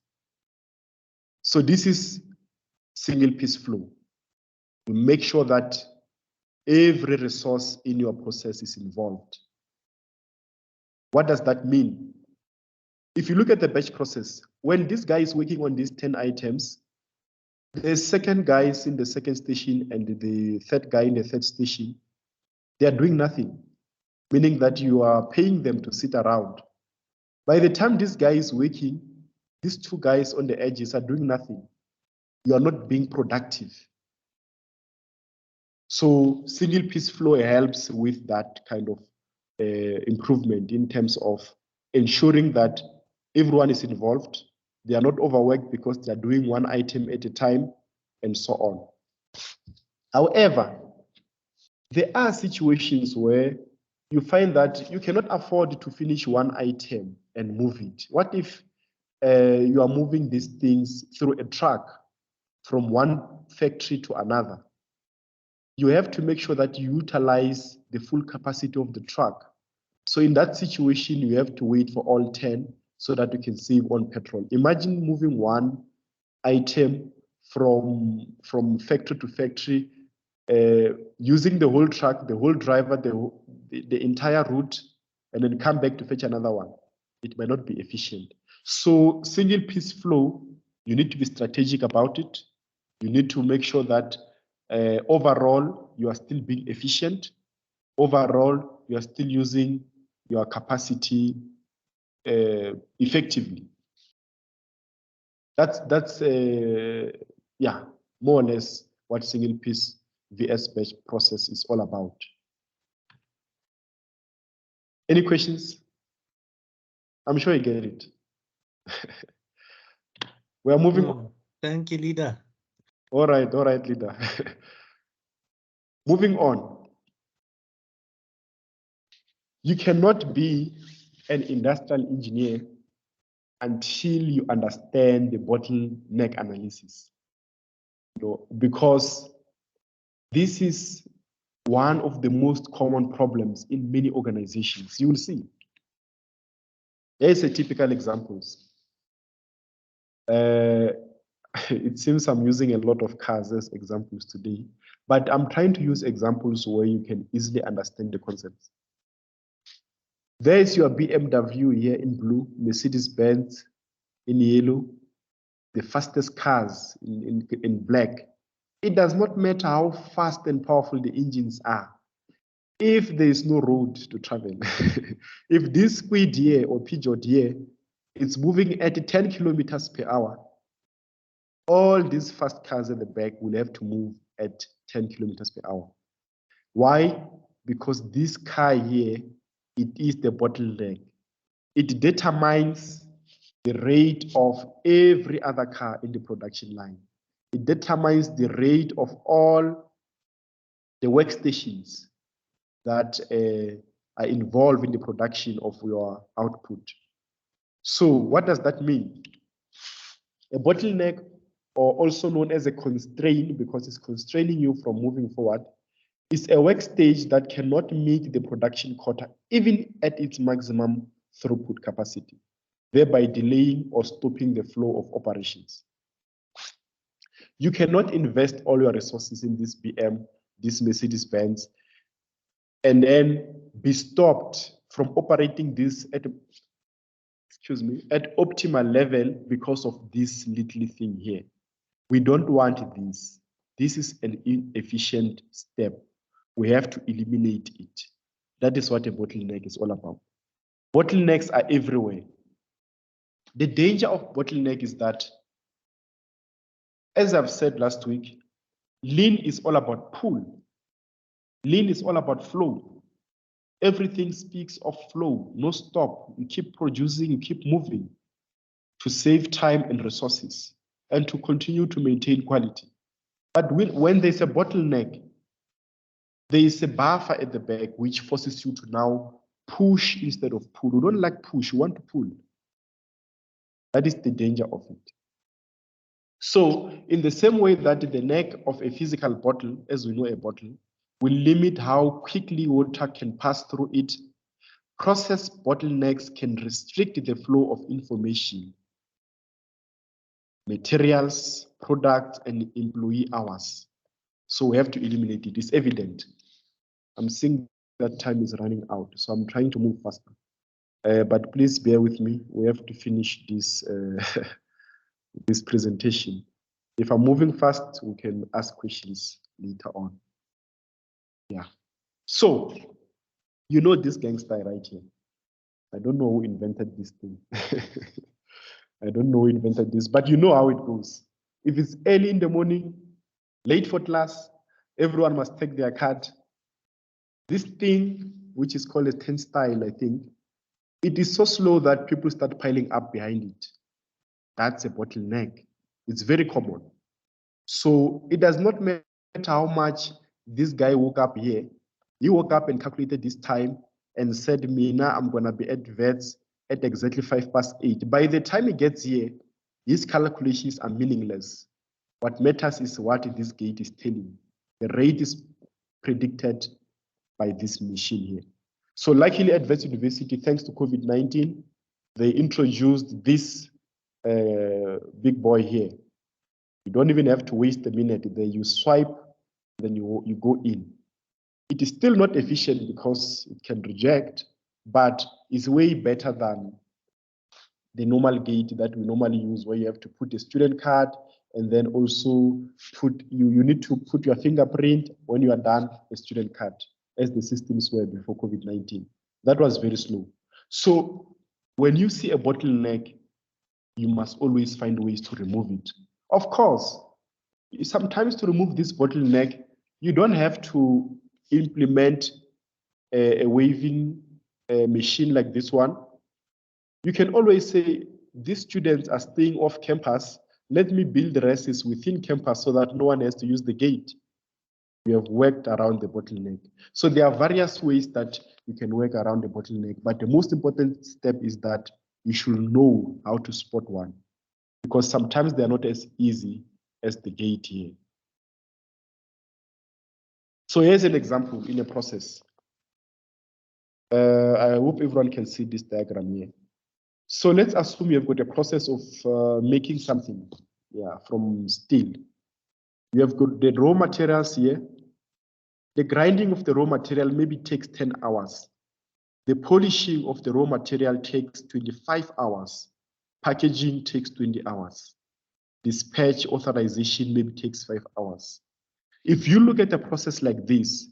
So this is single piece flow. You make sure that every resource in your process is involved. What does that mean? If you look at the batch process, when this guy is working on these 10 items, the second guy is in the second station and the third guy in the third station, they are doing nothing, meaning that you are paying them to sit around. By the time this guy is working, these 2 guys on the edges are doing nothing. You are not being productive. So single piece flow helps with that kind of improvement in terms of ensuring that everyone is involved. They are not overworked because they are doing one item at a time and so on. However, there are situations where you find that you cannot afford to finish one item and move it. What if you are moving these things through a truck from one factory to another? You have to make sure that you utilize the full capacity of the truck. So in that situation, you have to wait for all 10 so that you can save on petrol. Imagine moving one item from factory to factory, using the whole truck, the whole driver, the entire route, and then come back to fetch another one. It may not be efficient. So single piece flow, you need to be strategic about it. You need to make sure that overall, you are still being efficient. Overall, you are still using your capacity effectively. That's more or less what single piece VS batch process is all about. Any questions? I'm sure you get it. We are moving on. Thank you, leader. All right, leader. Moving on. You cannot be an industrial engineer until you understand the bottleneck analysis. Because this is one of the most common problems in many organizations. You will see. Here's a typical examples. It seems I'm using a lot of cars as examples today, but I'm trying to use examples where you can easily understand the concepts. There is your BMW here in blue, Mercedes-Benz in yellow, the fastest cars in black. It does not matter how fast and powerful the engines are. If there is no road to travel, if this Squid here or Peugeot here is moving at 10 kilometers per hour, all these fast cars at the back will have to move at 10 kilometers per hour. Why? Because this car here, it is the bottleneck. It determines the rate of every other car in the production line. It determines the rate of all the workstations that are involved in the production of your output. So what does that mean? A bottleneck, or also known as a constraint because it's constraining you from moving forward, is a work stage that cannot meet the production quota even at its maximum throughput capacity, thereby delaying or stopping the flow of operations. You cannot invest all your resources in this BM, this Mercedes-Benz, and then be stopped from operating this at optimal level because of this little thing here. We don't want this. This is an inefficient step. We have to eliminate it. That is what a bottleneck is all about. Bottlenecks are everywhere. The danger of bottleneck is that, as I've said last week, lean is all about pull. Lean is all about flow. Everything speaks of flow, no stop. You keep producing, you keep moving to save time and resources and to continue to maintain quality. But when there's a bottleneck, there is a buffer at the back which forces you to now push instead of pull. You don't like push, you want to pull. That is the danger of it. So in the same way that the neck of a physical bottle, as we know a bottle, will limit how quickly water can pass through it, process bottlenecks can restrict the flow of information, materials, products, and employee hours. So we have to eliminate it. It's evident. I'm seeing that time is running out, so I'm trying to move faster. But please bear with me. We have to finish this this presentation. If I'm moving fast, we can ask questions later on. Yeah. So, you know this gangster right here. I don't know who invented this thing. I don't know who invented this, but you know how it goes. If it's early in the morning, late for class, everyone must take their card. This thing, which is called a turnstile, I think, it is so slow that people start piling up behind it. That's a bottleneck. It's very common. So it does not matter how much this guy woke up here. He woke up and calculated this time and said, Mina, I'm going to be at VETS at exactly 8:05. By the time he gets here, his calculations are meaningless. What matters is what this gate is telling. The rate is predicted by this machine here. So luckily at VETS University, thanks to COVID-19, they introduced this big boy here. You don't even have to waste a minute there. You swipe, then you go in. It is still not efficient because it can reject, but it's way better than the normal gate that we normally use, where you have to put a student card and then also you need to put your fingerprint when you are done a student card, as the systems were before COVID-19. That was very slow. So when you see a bottleneck, you must always find ways to remove it. Of course, sometimes to remove this bottleneck, you don't have to implement a waving machine like this one. You can always say, these students are staying off campus. Let me build the races within campus so that no one has to use the gate. We have worked around the bottleneck. So there are various ways that you can work around the bottleneck, but the most important step is that you should know how to spot one, because sometimes they're not as easy as the gate here. So here's an example in a process. I hope everyone can see this diagram here. So let's assume you've got a process of making something, from steel. You have got the raw materials here. The grinding of the raw material maybe takes 10 hours. The polishing of the raw material takes 25 hours. Packaging takes 20 hours. Dispatch authorization maybe takes 5 hours. If you look at a process like this,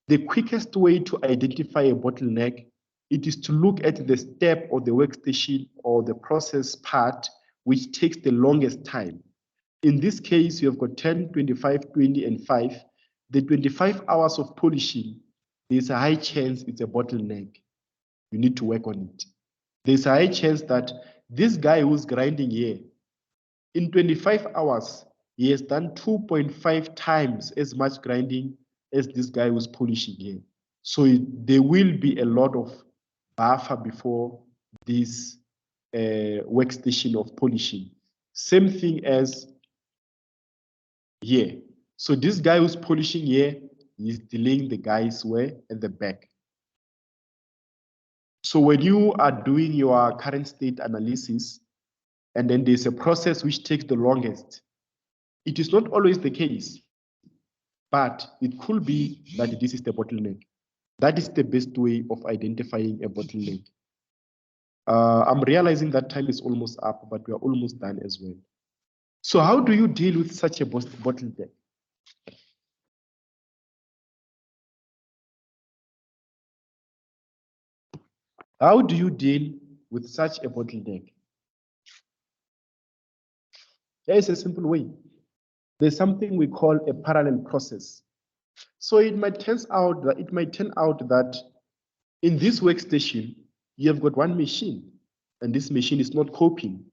the quickest way to identify a bottleneck, it is to look at the step or the workstation or the process part which takes the longest time. In this case, you have got 10, 25, 20, and 5. The 25 hours of polishing, there's a high chance it's a bottleneck. You need to work on it. There's a high chance that this guy who's grinding here, in 25 hours, he has done 2.5 times as much grinding as this guy who's polishing here. So there will be a lot of buffer before this workstation of polishing. Same thing as here. So this guy who's polishing here is delaying the guys where at the back. So when you are doing your current state analysis, and then there's a process which takes the longest, it is not always the case, but it could be that this is the bottleneck. That is the best way of identifying a bottleneck. I'm realizing that time is almost up, but we are almost done as well. So how do you deal with such a bottleneck? How do you deal with such a bottleneck? There is a simple way. There's something we call a parallel process. So it might turn out that in this workstation, you have got one machine, and this machine is not coping.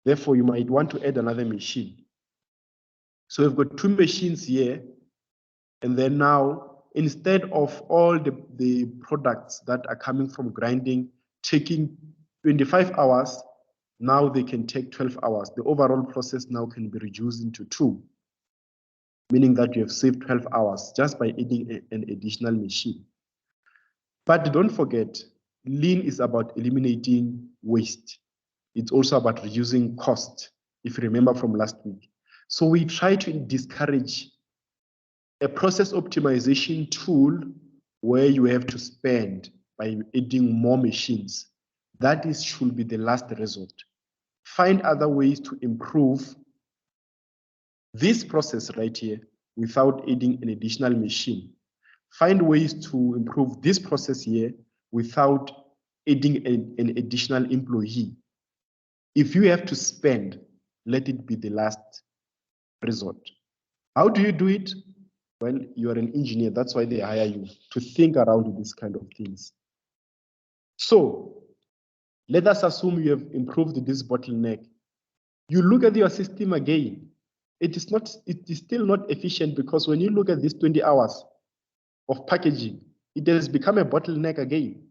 Therefore, you might want to add another machine. So we've got two machines here, and then now instead of all the products that are coming from grinding taking 25 hours, now they can take 12 hours. The overall process now can be reduced into 2, meaning that you have saved 12 hours just by adding an additional machine. But don't forget, lean is about eliminating waste. It's also about reducing cost, if you remember from last week. So we try to discourage a process optimization tool where you have to spend by adding more machines. That should be the last resort. Find other ways to improve this process right here without adding an additional machine. Find ways to improve this process here without adding an additional employee. If you have to spend, let it be the last resort. How do you do it? Well, you are an engineer. That's why they hire you to think around these kind of things. So let us assume you have improved this bottleneck. You look at your system again. It is still not efficient, because when you look at these 20 hours of packaging, it has become a bottleneck again.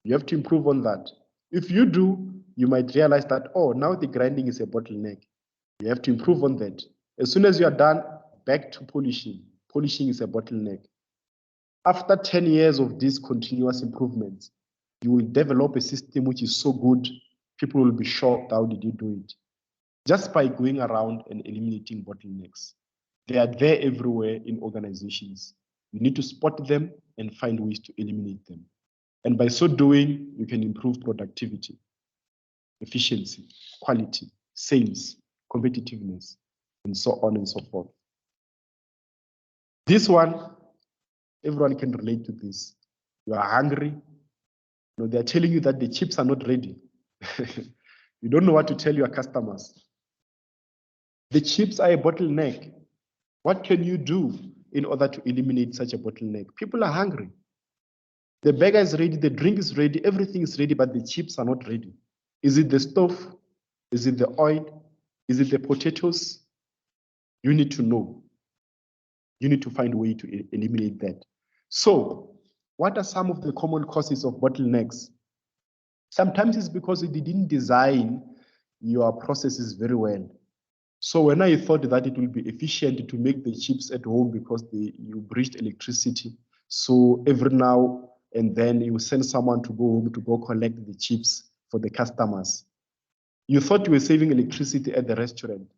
You have to improve on that. If you do, you might realize that, oh, now the grinding is a bottleneck. You have to improve on that. As soon as you are done, back to polishing. Polishing is a bottleneck. After 10 years of these continuous improvements, you will develop a system which is so good, people will be shocked, how did you do it? Just by going around and eliminating bottlenecks. They are there everywhere in organizations. You need to spot them and find ways to eliminate them. And by so doing, you can improve productivity, efficiency, quality, sales, competitiveness, and so on and so forth. This one, everyone can relate to this. You are hungry. You know, they're telling you that the chips are not ready. You don't know what to tell your customers. The chips are a bottleneck. What can you do in order to eliminate such a bottleneck? People are hungry. The burger is ready, the drink is ready, everything is ready, but the chips are not ready. Is it the stove? Is it the oil? Is it the potatoes? You need to know. You need to find a way to eliminate that. So, what are some of the common causes of bottlenecks? Sometimes it's because you didn't design your processes very well. So when I thought that it will be efficient to make the chips at home because you breached electricity, so every now and then you send someone to go home to go collect the chips for the customers. You thought you were saving electricity at the restaurant,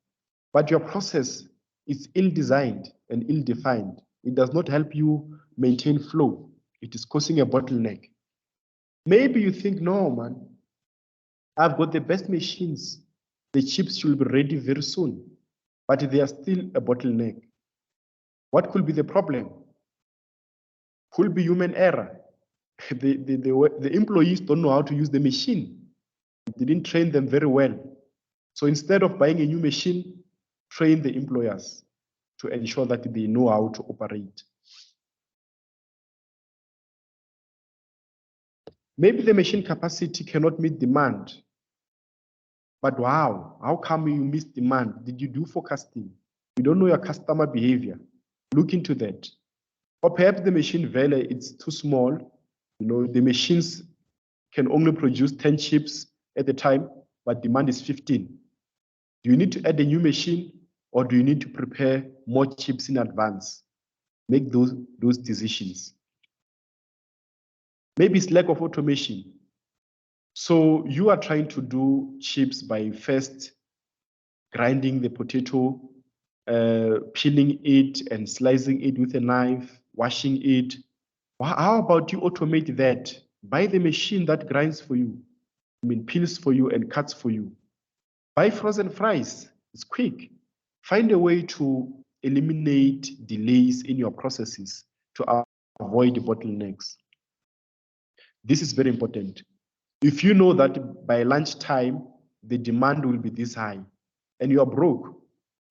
but your process is ill-designed and ill-defined. It does not help you maintain flow. It is causing a bottleneck. Maybe you think, no, man, I've got the best machines. The chips should be ready very soon, but they are still a bottleneck. What could be the problem? Could be human error. The employees don't know how to use the machine. They didn't train them very well. So instead of buying a new machine, train the employers to ensure that they know how to operate. Maybe the machine capacity cannot meet demand. But wow, how come you missed demand? Did you do forecasting? You don't know your customer behavior. Look into that. Or perhaps the machine value is too small. You know, the machines can only produce 10 chips at a time, but demand is 15. Do you need to add a new machine, or do you need to prepare more chips in advance? Make those decisions. Maybe it's lack of automation. So you are trying to do chips by first grinding the potato, peeling it and slicing it with a knife, washing it. How about you automate that? Buy the machine that grinds for you, peels for you and cuts for you. Buy frozen fries, it's quick. Find a way to eliminate delays in your processes to avoid bottlenecks. This is very important. If you know that by lunchtime, the demand will be this high and you are broke,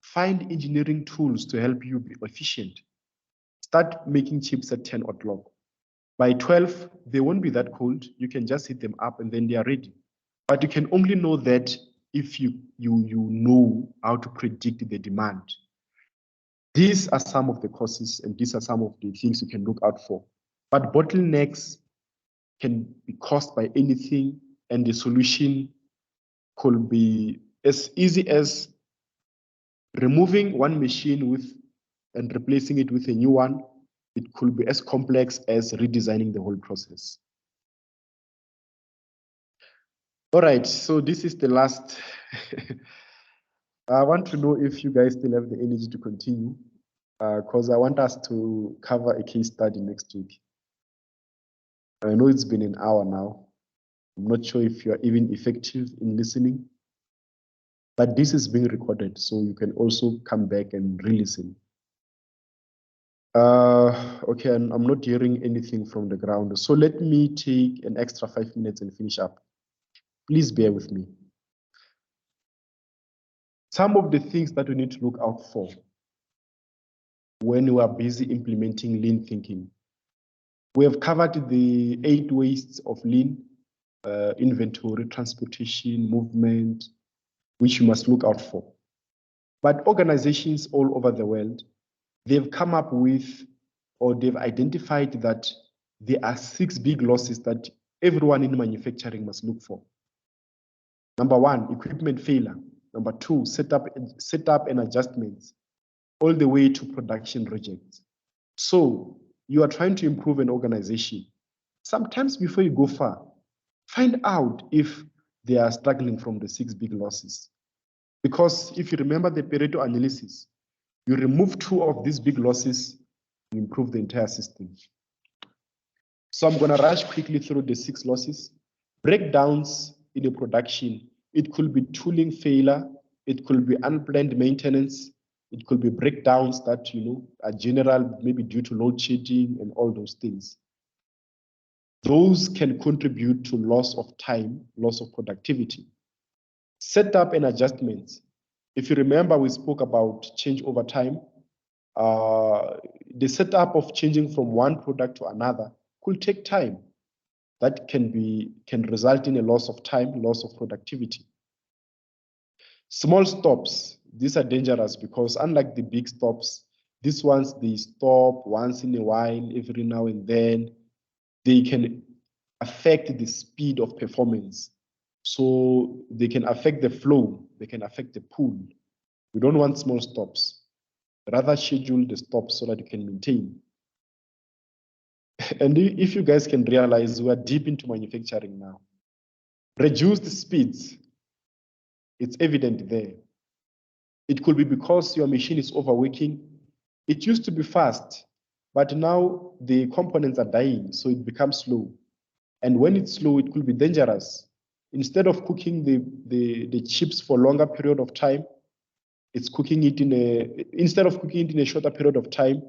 find engineering tools to help you be efficient. Start making chips at 10 o'clock. By 12, they won't be that cold. You can just heat them up and then they are ready. But you can only know that if you know how to predict the demand. These are some of the causes, and these are some of the things you can look out for. But bottlenecks can be caused by anything, and the solution could be as easy as removing one machine and replacing it with a new one. It could be as complex as redesigning the whole process. All right, so this is the last. I want to know if you guys still have the energy to continue, because I want us to cover a case study next week. I know it's been an hour now. I'm not sure if you're even effective in listening, but this is being recorded, so you can also come back and re-listen. Okay, I'm not hearing anything from the ground, so let me take an extra 5 minutes and finish up. Please bear with me. Some of the things that we need to look out for when we are busy implementing lean thinking. We have covered the 8 wastes of lean: inventory, transportation, movement, which you must look out for. But organizations all over the world, they've come up with, or they've identified that there are 6 big losses that everyone in manufacturing must look for. Number 1, equipment failure. Number 2, setup and adjustments, all the way to production rejects. So you are trying to improve an organization. Sometimes before you go far, find out if they are struggling from the 6 big losses. Because if you remember the Pareto analysis, you remove 2 of these big losses, you improve the entire system. So I'm going to rush quickly through the 6 losses. Breakdowns in a production. It could be tooling failure. It could be unplanned maintenance. It could be breakdowns that are general, maybe due to load shedding and all those things. Those can contribute to loss of time, loss of productivity. Setup and adjustments. If you remember, we spoke about change over time. The setup of changing from one product to another could take time. That can result in a loss of time, loss of productivity. Small stops, these are dangerous because unlike the big stops, these ones, they stop once in a while, every now and then. They can affect the speed of performance. So they can affect the flow, they can affect the pool. We don't want small stops. Rather schedule the stops so that you can maintain. And if you guys can realize, we are deep into manufacturing now. Reduce the speeds. It's evident there. It could be because your machine is overworking. It used to be fast, but now the components are dying, so it becomes slow. And when it's slow, it could be dangerous. Instead of cooking the chips for a longer period of time, it's cooking it instead of cooking it in a shorter period of time,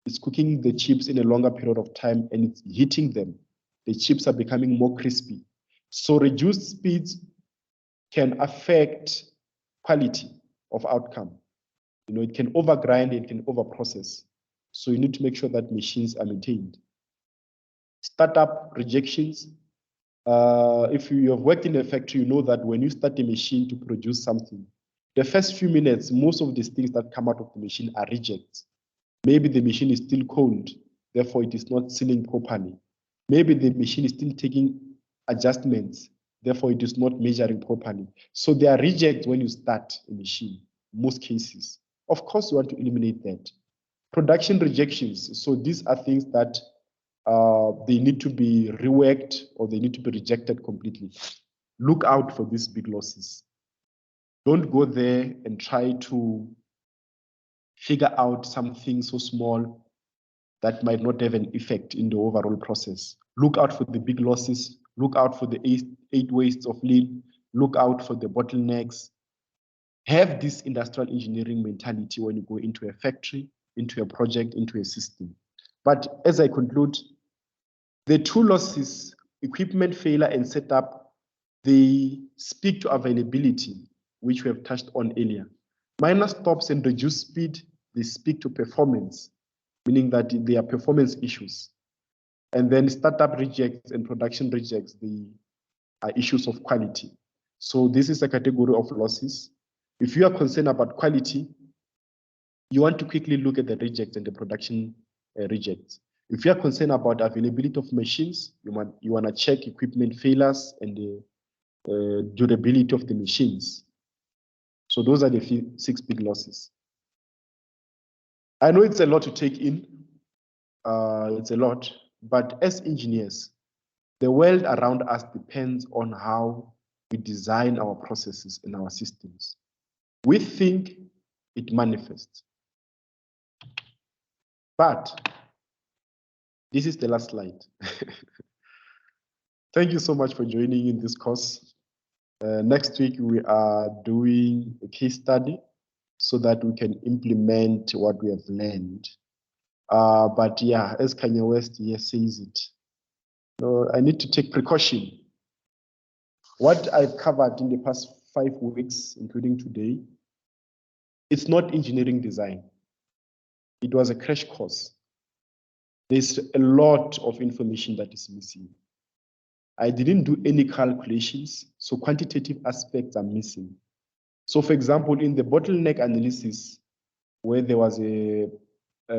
it's cooking the chips in a longer period of time, and it's heating them. The chips are becoming more crispy. So reduced speeds can affect quality of outcome. It can overgrind, it can overprocess. So you need to make sure that machines are maintained. Startup rejections. If you have worked in a factory, you know that when you start a machine to produce something, the first few minutes, most of these things that come out of the machine are rejects. Maybe the machine is still cold, therefore it is not sealing properly. Maybe the machine is still taking adjustments, therefore it is not measuring properly. So there are rejects when you start a machine, most cases. Of course, you want to eliminate that. Production rejections. So these are things that they need to be reworked or they need to be rejected completely. Look out for these big losses. Don't go there and try to figure out something so small that might not have an effect in the overall process. Look out for the big losses. Look out for the 8 wastes of lean. Look out for the bottlenecks. Have this industrial engineering mentality when you go into a factory, into a project, into a system. But as I conclude, the 2 losses, equipment failure and setup, they speak to availability, which we have touched on earlier. Minor stops and reduced speed, they speak to performance, meaning that there are performance issues. And then startup rejects and production rejects, they are issues of quality. So this is a category of losses. If you are concerned about quality, you want to quickly look at the rejects and the production rejects. If you are concerned about availability of machines, you want to check equipment failures and the durability of the machines. So those are the 6 big losses. I know it's a lot to take in. It's a lot, but as engineers, the world around us depends on how we design our processes and our systems. We think it manifests. But this is the last slide. Thank you so much for joining in this course. Next week, we are doing a case study so that we can implement what we have learned. But yeah, as Kanye West here says it, I need to take precaution. What I've covered in the past 5 weeks, including today, it's not engineering design. It was a crash course. There's a lot of information that is missing. I didn't do any calculations, so quantitative aspects are missing. So for example, in the bottleneck analysis, where there was a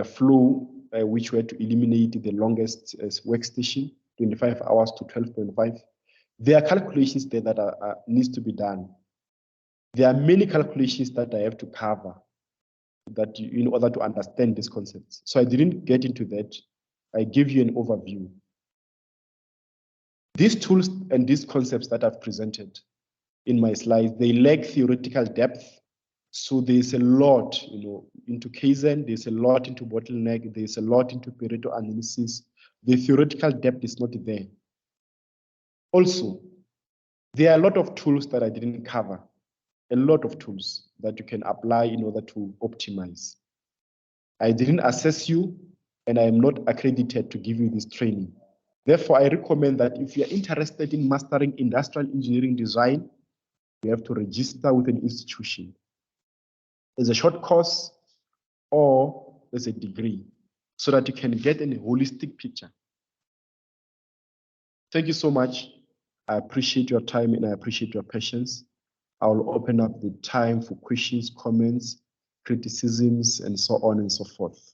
flow which we had to eliminate the longest workstation, 25 hours to 12.5, there are calculations there that needs to be done. There are many calculations that I have to cover that in order to understand these concepts. So I didn't get into that. I give you an overview. These tools and these concepts that I've presented in my slides, they lack theoretical depth. So there's a lot, into Kaizen, there's a lot into bottleneck, there's a lot into Pareto analysis. The theoretical depth is not there. Also, there are a lot of tools that I didn't cover, a lot of tools that you can apply in order to optimize. I didn't assess you, and I am not accredited to give you this training. Therefore, I recommend that if you're interested in mastering industrial engineering design, you have to register with an institution. As a short course or as a degree, so that you can get a holistic picture. Thank you so much. I appreciate your time and I appreciate your patience. I will open up the time for questions, comments, criticisms, and so on and so forth.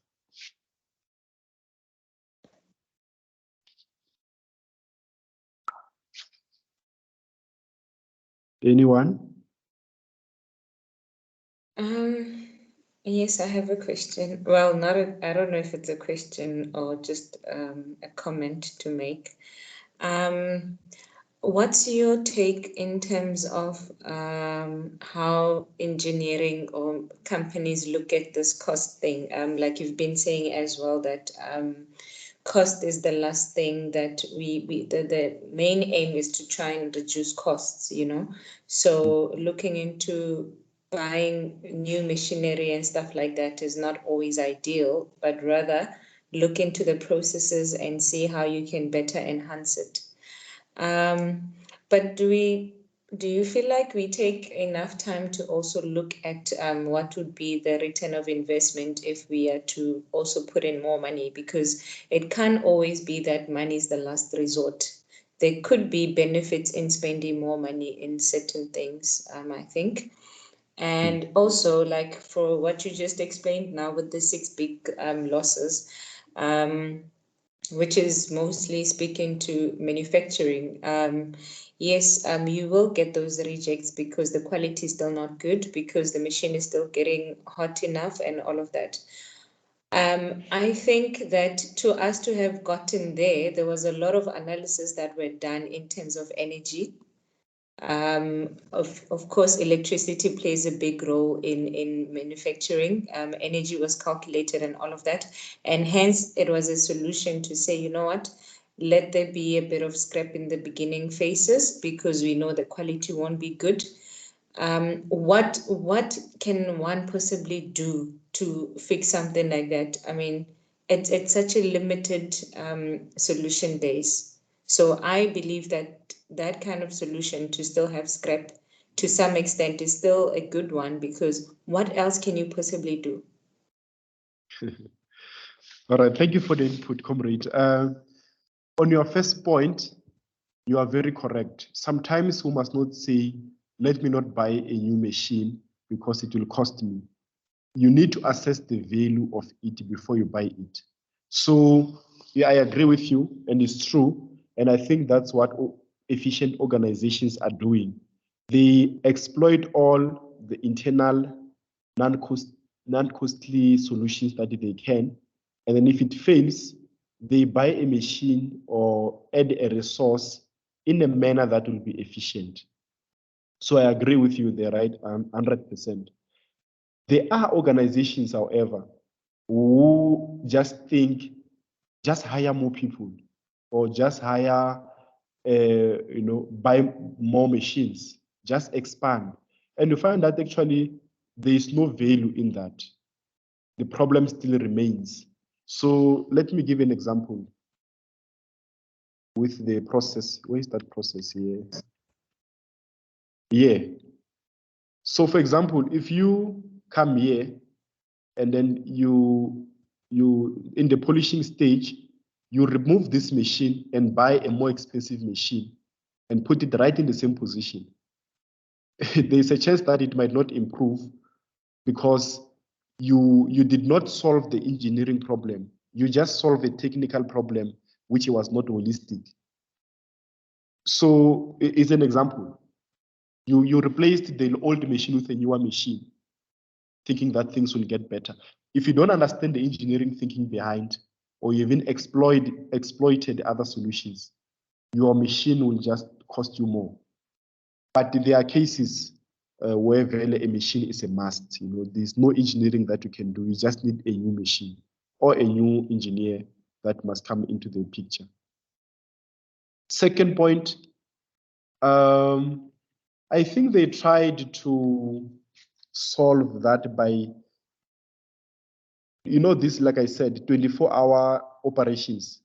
Anyone? Yes, I have a question. Well, I don't know if it's a question or just a comment to make. What's your take in terms of how engineering or companies look at this cost thing? Like you've been saying as well that cost is the last thing that the main aim is to try and reduce costs, So looking into buying new machinery and stuff like that is not always ideal, but rather look into the processes and see how you can better enhance it. But do you feel like we take enough time to also look at what would be the return of investment if we are to also put in more money? Because it can't always be that money is the last resort. There could be benefits in spending more money in certain things, I think. And also, like for what you just explained now with the 6 big losses, which is mostly speaking to manufacturing. Yes, you will get those rejects because the quality is still not good, because the machine is still getting hot enough and all of that. I think that to us to have gotten there was a lot of analysis that were done in terms of energy. Of course, electricity plays a big role in manufacturing. Energy was calculated and all of that. And hence, it was a solution to say, you know what, let there be a bit of scrap in the beginning phases because we know the quality won't be good. What can one possibly do to fix something like that? I mean, it's such a limited solution base. So I believe that kind of solution to still have scrap to some extent is still a good one, because what else can you possibly do? All right, thank you for the input, comrade. On your first point, you are very correct. Sometimes we must not say, let me not buy a new machine because it will cost me. you need to assess the value of it before you buy it. So yeah, I agree with you, and it's true. And I think that's what efficient organizations are doing. They exploit all the internal non-costly solutions that they can. And then if it fails, they buy a machine or add a resource in a manner that will be efficient. So I agree with you there, right? 100%. There are organizations, however, who just think, just hire more people or just hire, buy more machines, just expand. And you find that actually there is no value in that. The problem still remains. So let me give an example with the process. Where is that process here? Yeah. So for example, if you come here and then you in the polishing stage, you remove this machine and buy a more expensive machine and put it right in the same position. There's a chance that it might not improve because you did not solve the engineering problem. You just solved a technical problem which was not holistic. So it's an example. You replaced the old machine with a newer machine, thinking that things will get better. If you don't understand the engineering thinking behind, or you even exploited other solutions, your machine will just cost you more. But there are cases where really a machine is a must. There's no engineering that you can do. You just need a new machine or a new engineer that must come into the picture. Second point, I think they tried to solve that by, this, like I said, 24-hour operations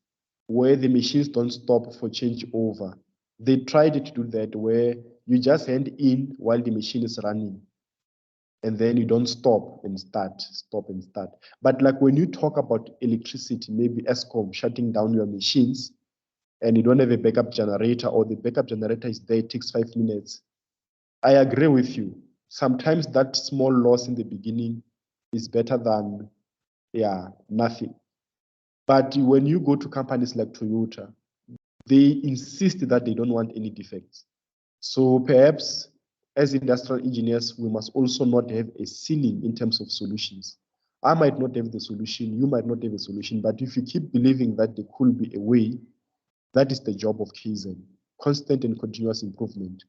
where the machines don't stop for changeover. They tried to do that where you just hand in while the machine is running and then you don't stop and start. But like when you talk about electricity, maybe ESCOM shutting down your machines and you don't have a backup generator, or the backup generator is there, it takes 5 minutes. I agree with you. Sometimes that small loss in the beginning is better than nothing. But when you go to companies like Toyota, they insist that they don't want any defects. So perhaps as industrial engineers, we must also not have a ceiling in terms of solutions. I might not have the solution, you might not have a solution, but if you keep believing that there could be a way, that is the job of Kaizen, constant and continuous improvement.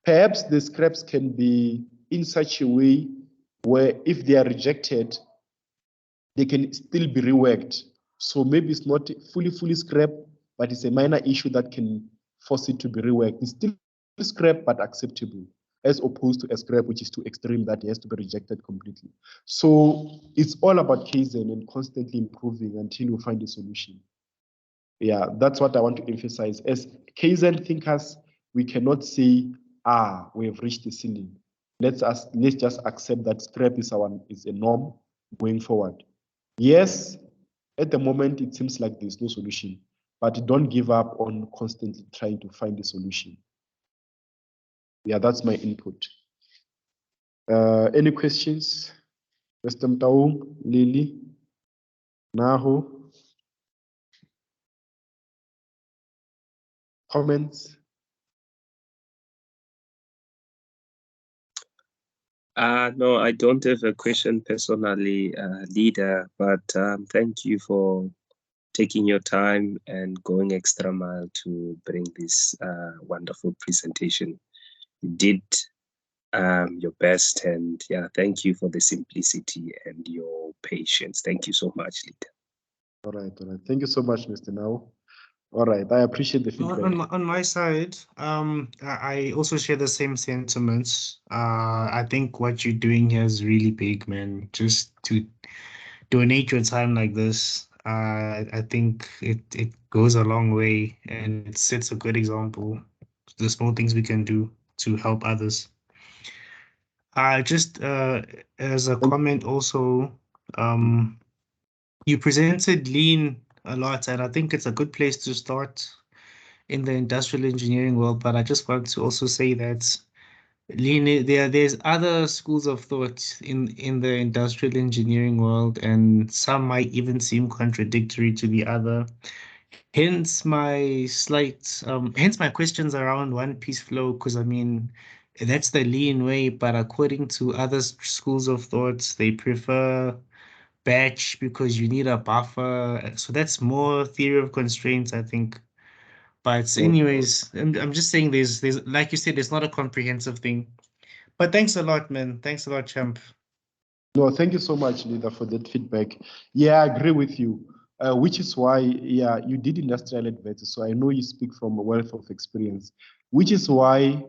Perhaps the scraps can be in such a way where if they are rejected, they can still be reworked. So maybe it's not fully scrapped, but it's a minor issue that can force it to be reworked. It's still scrap, but acceptable, as opposed to a scrap which is too extreme that it has to be rejected completely. So it's all about Kaizen and constantly improving until you find a solution. Yeah, that's what I want to emphasize. As Kaizen thinkers, we cannot say, we have reached the ceiling. Let's just accept that scrap is a norm going forward. Yes, at the moment it seems like there's no solution, but don't give up on constantly trying to find a solution. Yeah, that's my input. Any questions? Mr. Mtaung, Lily, Naho? Comments? No, I don't have a question personally, leader, but thank you for taking your time and going extra mile to bring this wonderful presentation. You did your best, and thank you for the simplicity and your patience. Thank you so much, leader. All right. Thank you so much, Mr. Nao. All right, I appreciate the feedback. On my side, I also share the same sentiments. I think what you're doing here is really big, man. Just to donate your time like this, I think it goes a long way, and it sets a good example. The small things we can do to help others. Just as a comment also, you presented lean a lot, and I think it's a good place to start in the industrial engineering world. But I just want to also say that there's other schools of thought in the industrial engineering world, and some might even seem contradictory to the other. Hence hence my questions around one piece flow, because I mean, that's the lean way, but according to other schools of thought, they prefer batch because you need a buffer. So that's more theory of constraints, I think. But anyways, I'm just saying there's like you said, it's not a comprehensive thing. But thanks a lot, man. Thanks a lot, champ. No, thank you so much, Leader, for that feedback. Yeah, I agree with you, which is why, yeah, you did industrial adverts, so I know you speak from a wealth of experience, which is why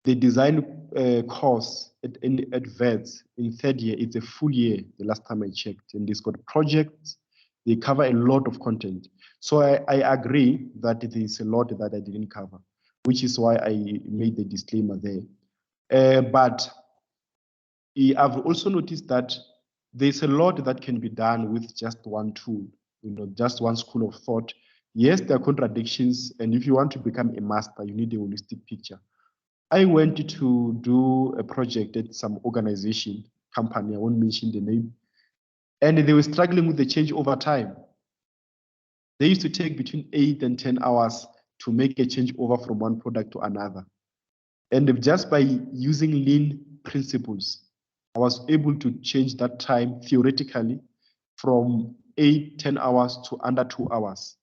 the design course at VETS in third year, it's a full year, the last time I checked, and it's got projects, they cover a lot of content. So I agree that there's a lot that I didn't cover, which is why I made the disclaimer there. But I've also noticed that there's a lot that can be done with just one tool, just one school of thought. Yes, there are contradictions, and if you want to become a master, you need a holistic picture. I went to do a project at some organization, company, I won't mention the name, and they were struggling with the change over time. They used to take between 8 and 10 hours to make a change over from one product to another. And just by using lean principles, I was able to change that time theoretically from 8, 10 hours to under 2 hours,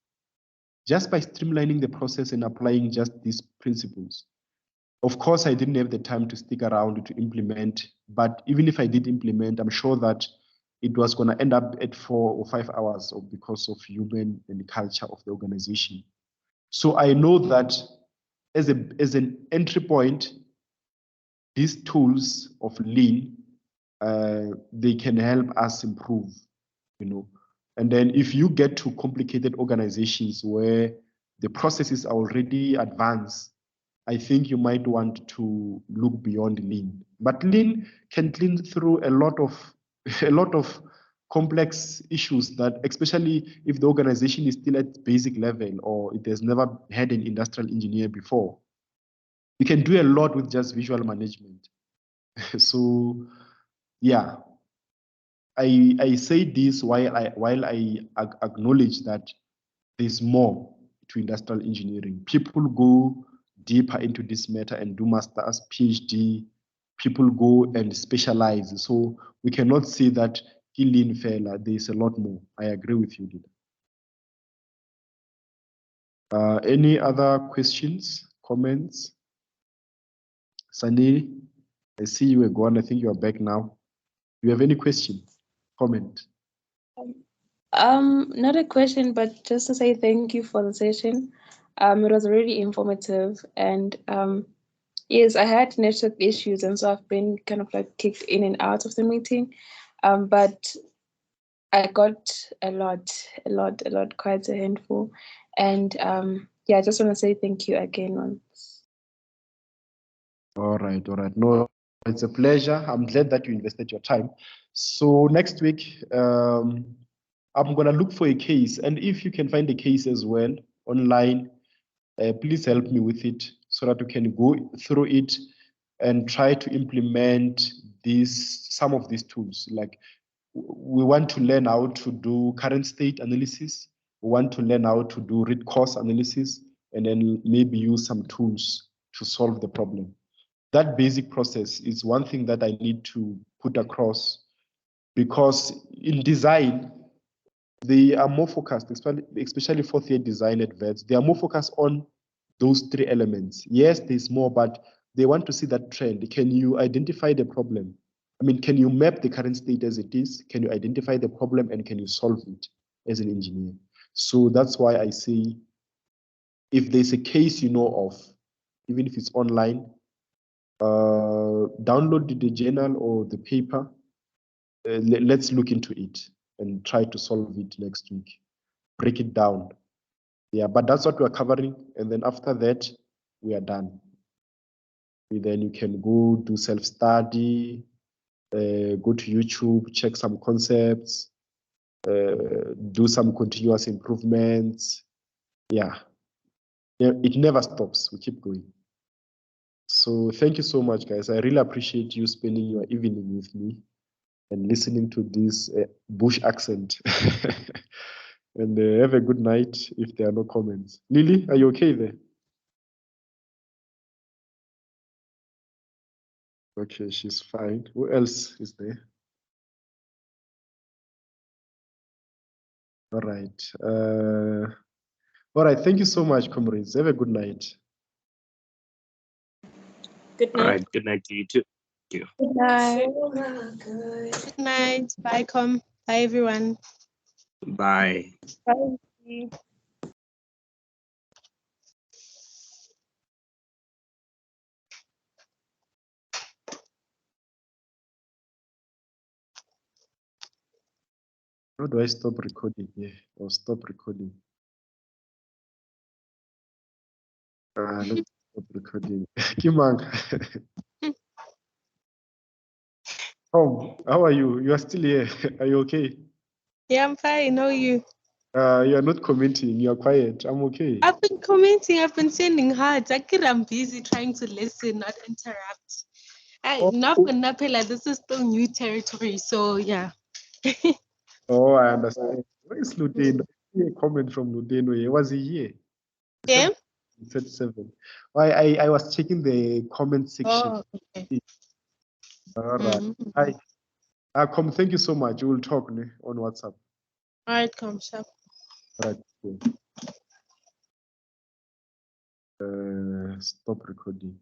just by streamlining the process and applying just these principles. Of course, I didn't have the time to stick around to implement, but even if I did implement, I'm sure that it was going to end up at 4 or 5 hours because of human and the culture of the organization. So I know that as an entry point, these tools of lean, they can help us improve, And then if you get to complicated organizations where the processes are already advanced, I think you might want to look beyond lean. But lean can clean through a lot of complex issues that, especially if the organization is still at basic level or it has never had an industrial engineer before. You can do a lot with just visual management. So, yeah, I say this while I acknowledge that there's more to industrial engineering. People go deeper into this matter and do masters, PhD. People go and specialize. So we cannot say that lean fella. There's a lot more. I agree with you, Dida. Any other questions, comments? Sunny, I see you were gone. I think you are back now. Do you have any question, comment? Not a question, but just to say thank you for the session. It was really informative, and yes, I had network issues, and so I've been kind of like kicked in and out of the meeting. But I got a lot, quite a handful, and yeah, I just want to say thank you again once. All right. No, it's a pleasure. I'm glad that you invested your time. So next week, I'm gonna look for a case, and if you can find a case as well online, please help me with it so that we can go through it and try to implement some of these tools. Like we want to learn how to do current state analysis. We want to learn how to do root cause analysis, and then maybe use some tools to solve the problem. That basic process is one thing that I need to put across, because in design, they are more focused, especially fourth year design adverts, they are more focused on those three elements. Yes, there's more, but they want to see that trend. Can you identify the problem? I mean, can you map the current state as it is? Can you identify the problem, and can you solve it as an engineer? So that's why I say, if there's a case you know of, even if it's online, download the journal or the paper. Let's look into it and try to solve it next week. Break it down. Yeah, but that's what we're covering. And then after that, we are done. Then you can go do self-study, go to YouTube, check some concepts, do some continuous improvements. Yeah, it never stops. We keep going. So thank you so much, guys. I really appreciate you spending your evening with me and listening to this bush accent. And have a good night if there are no comments. Lily, are you okay there? Okay, she's fine. Who else is there? All right. All right. Thank you so much, comrades. Have a good night. Good All night. right. Good night to you too. Thank you. Good night. Good night. Bye, Com. Bye, everyone. Bye. Bye. How do I stop recording here or stop recording? Let's stop recording. Kimang. Tom, how are you? You are still here. Are you okay? Yeah, I'm fine. How are you? You are not commenting. You are quiet. I'm okay. I've been commenting. I've been sending hearts. I'm busy trying to listen, not interrupt. This is still new territory, so yeah. Oh, I understand. Where is Ludeno? A comment from Ludeno. Was he here? Yeah. 37. I was checking the comment section. Oh, okay. All right. Mhm. Hi. Thank you so much. We will talk on WhatsApp. All right, come, sure. All right. Cool. Stop recording.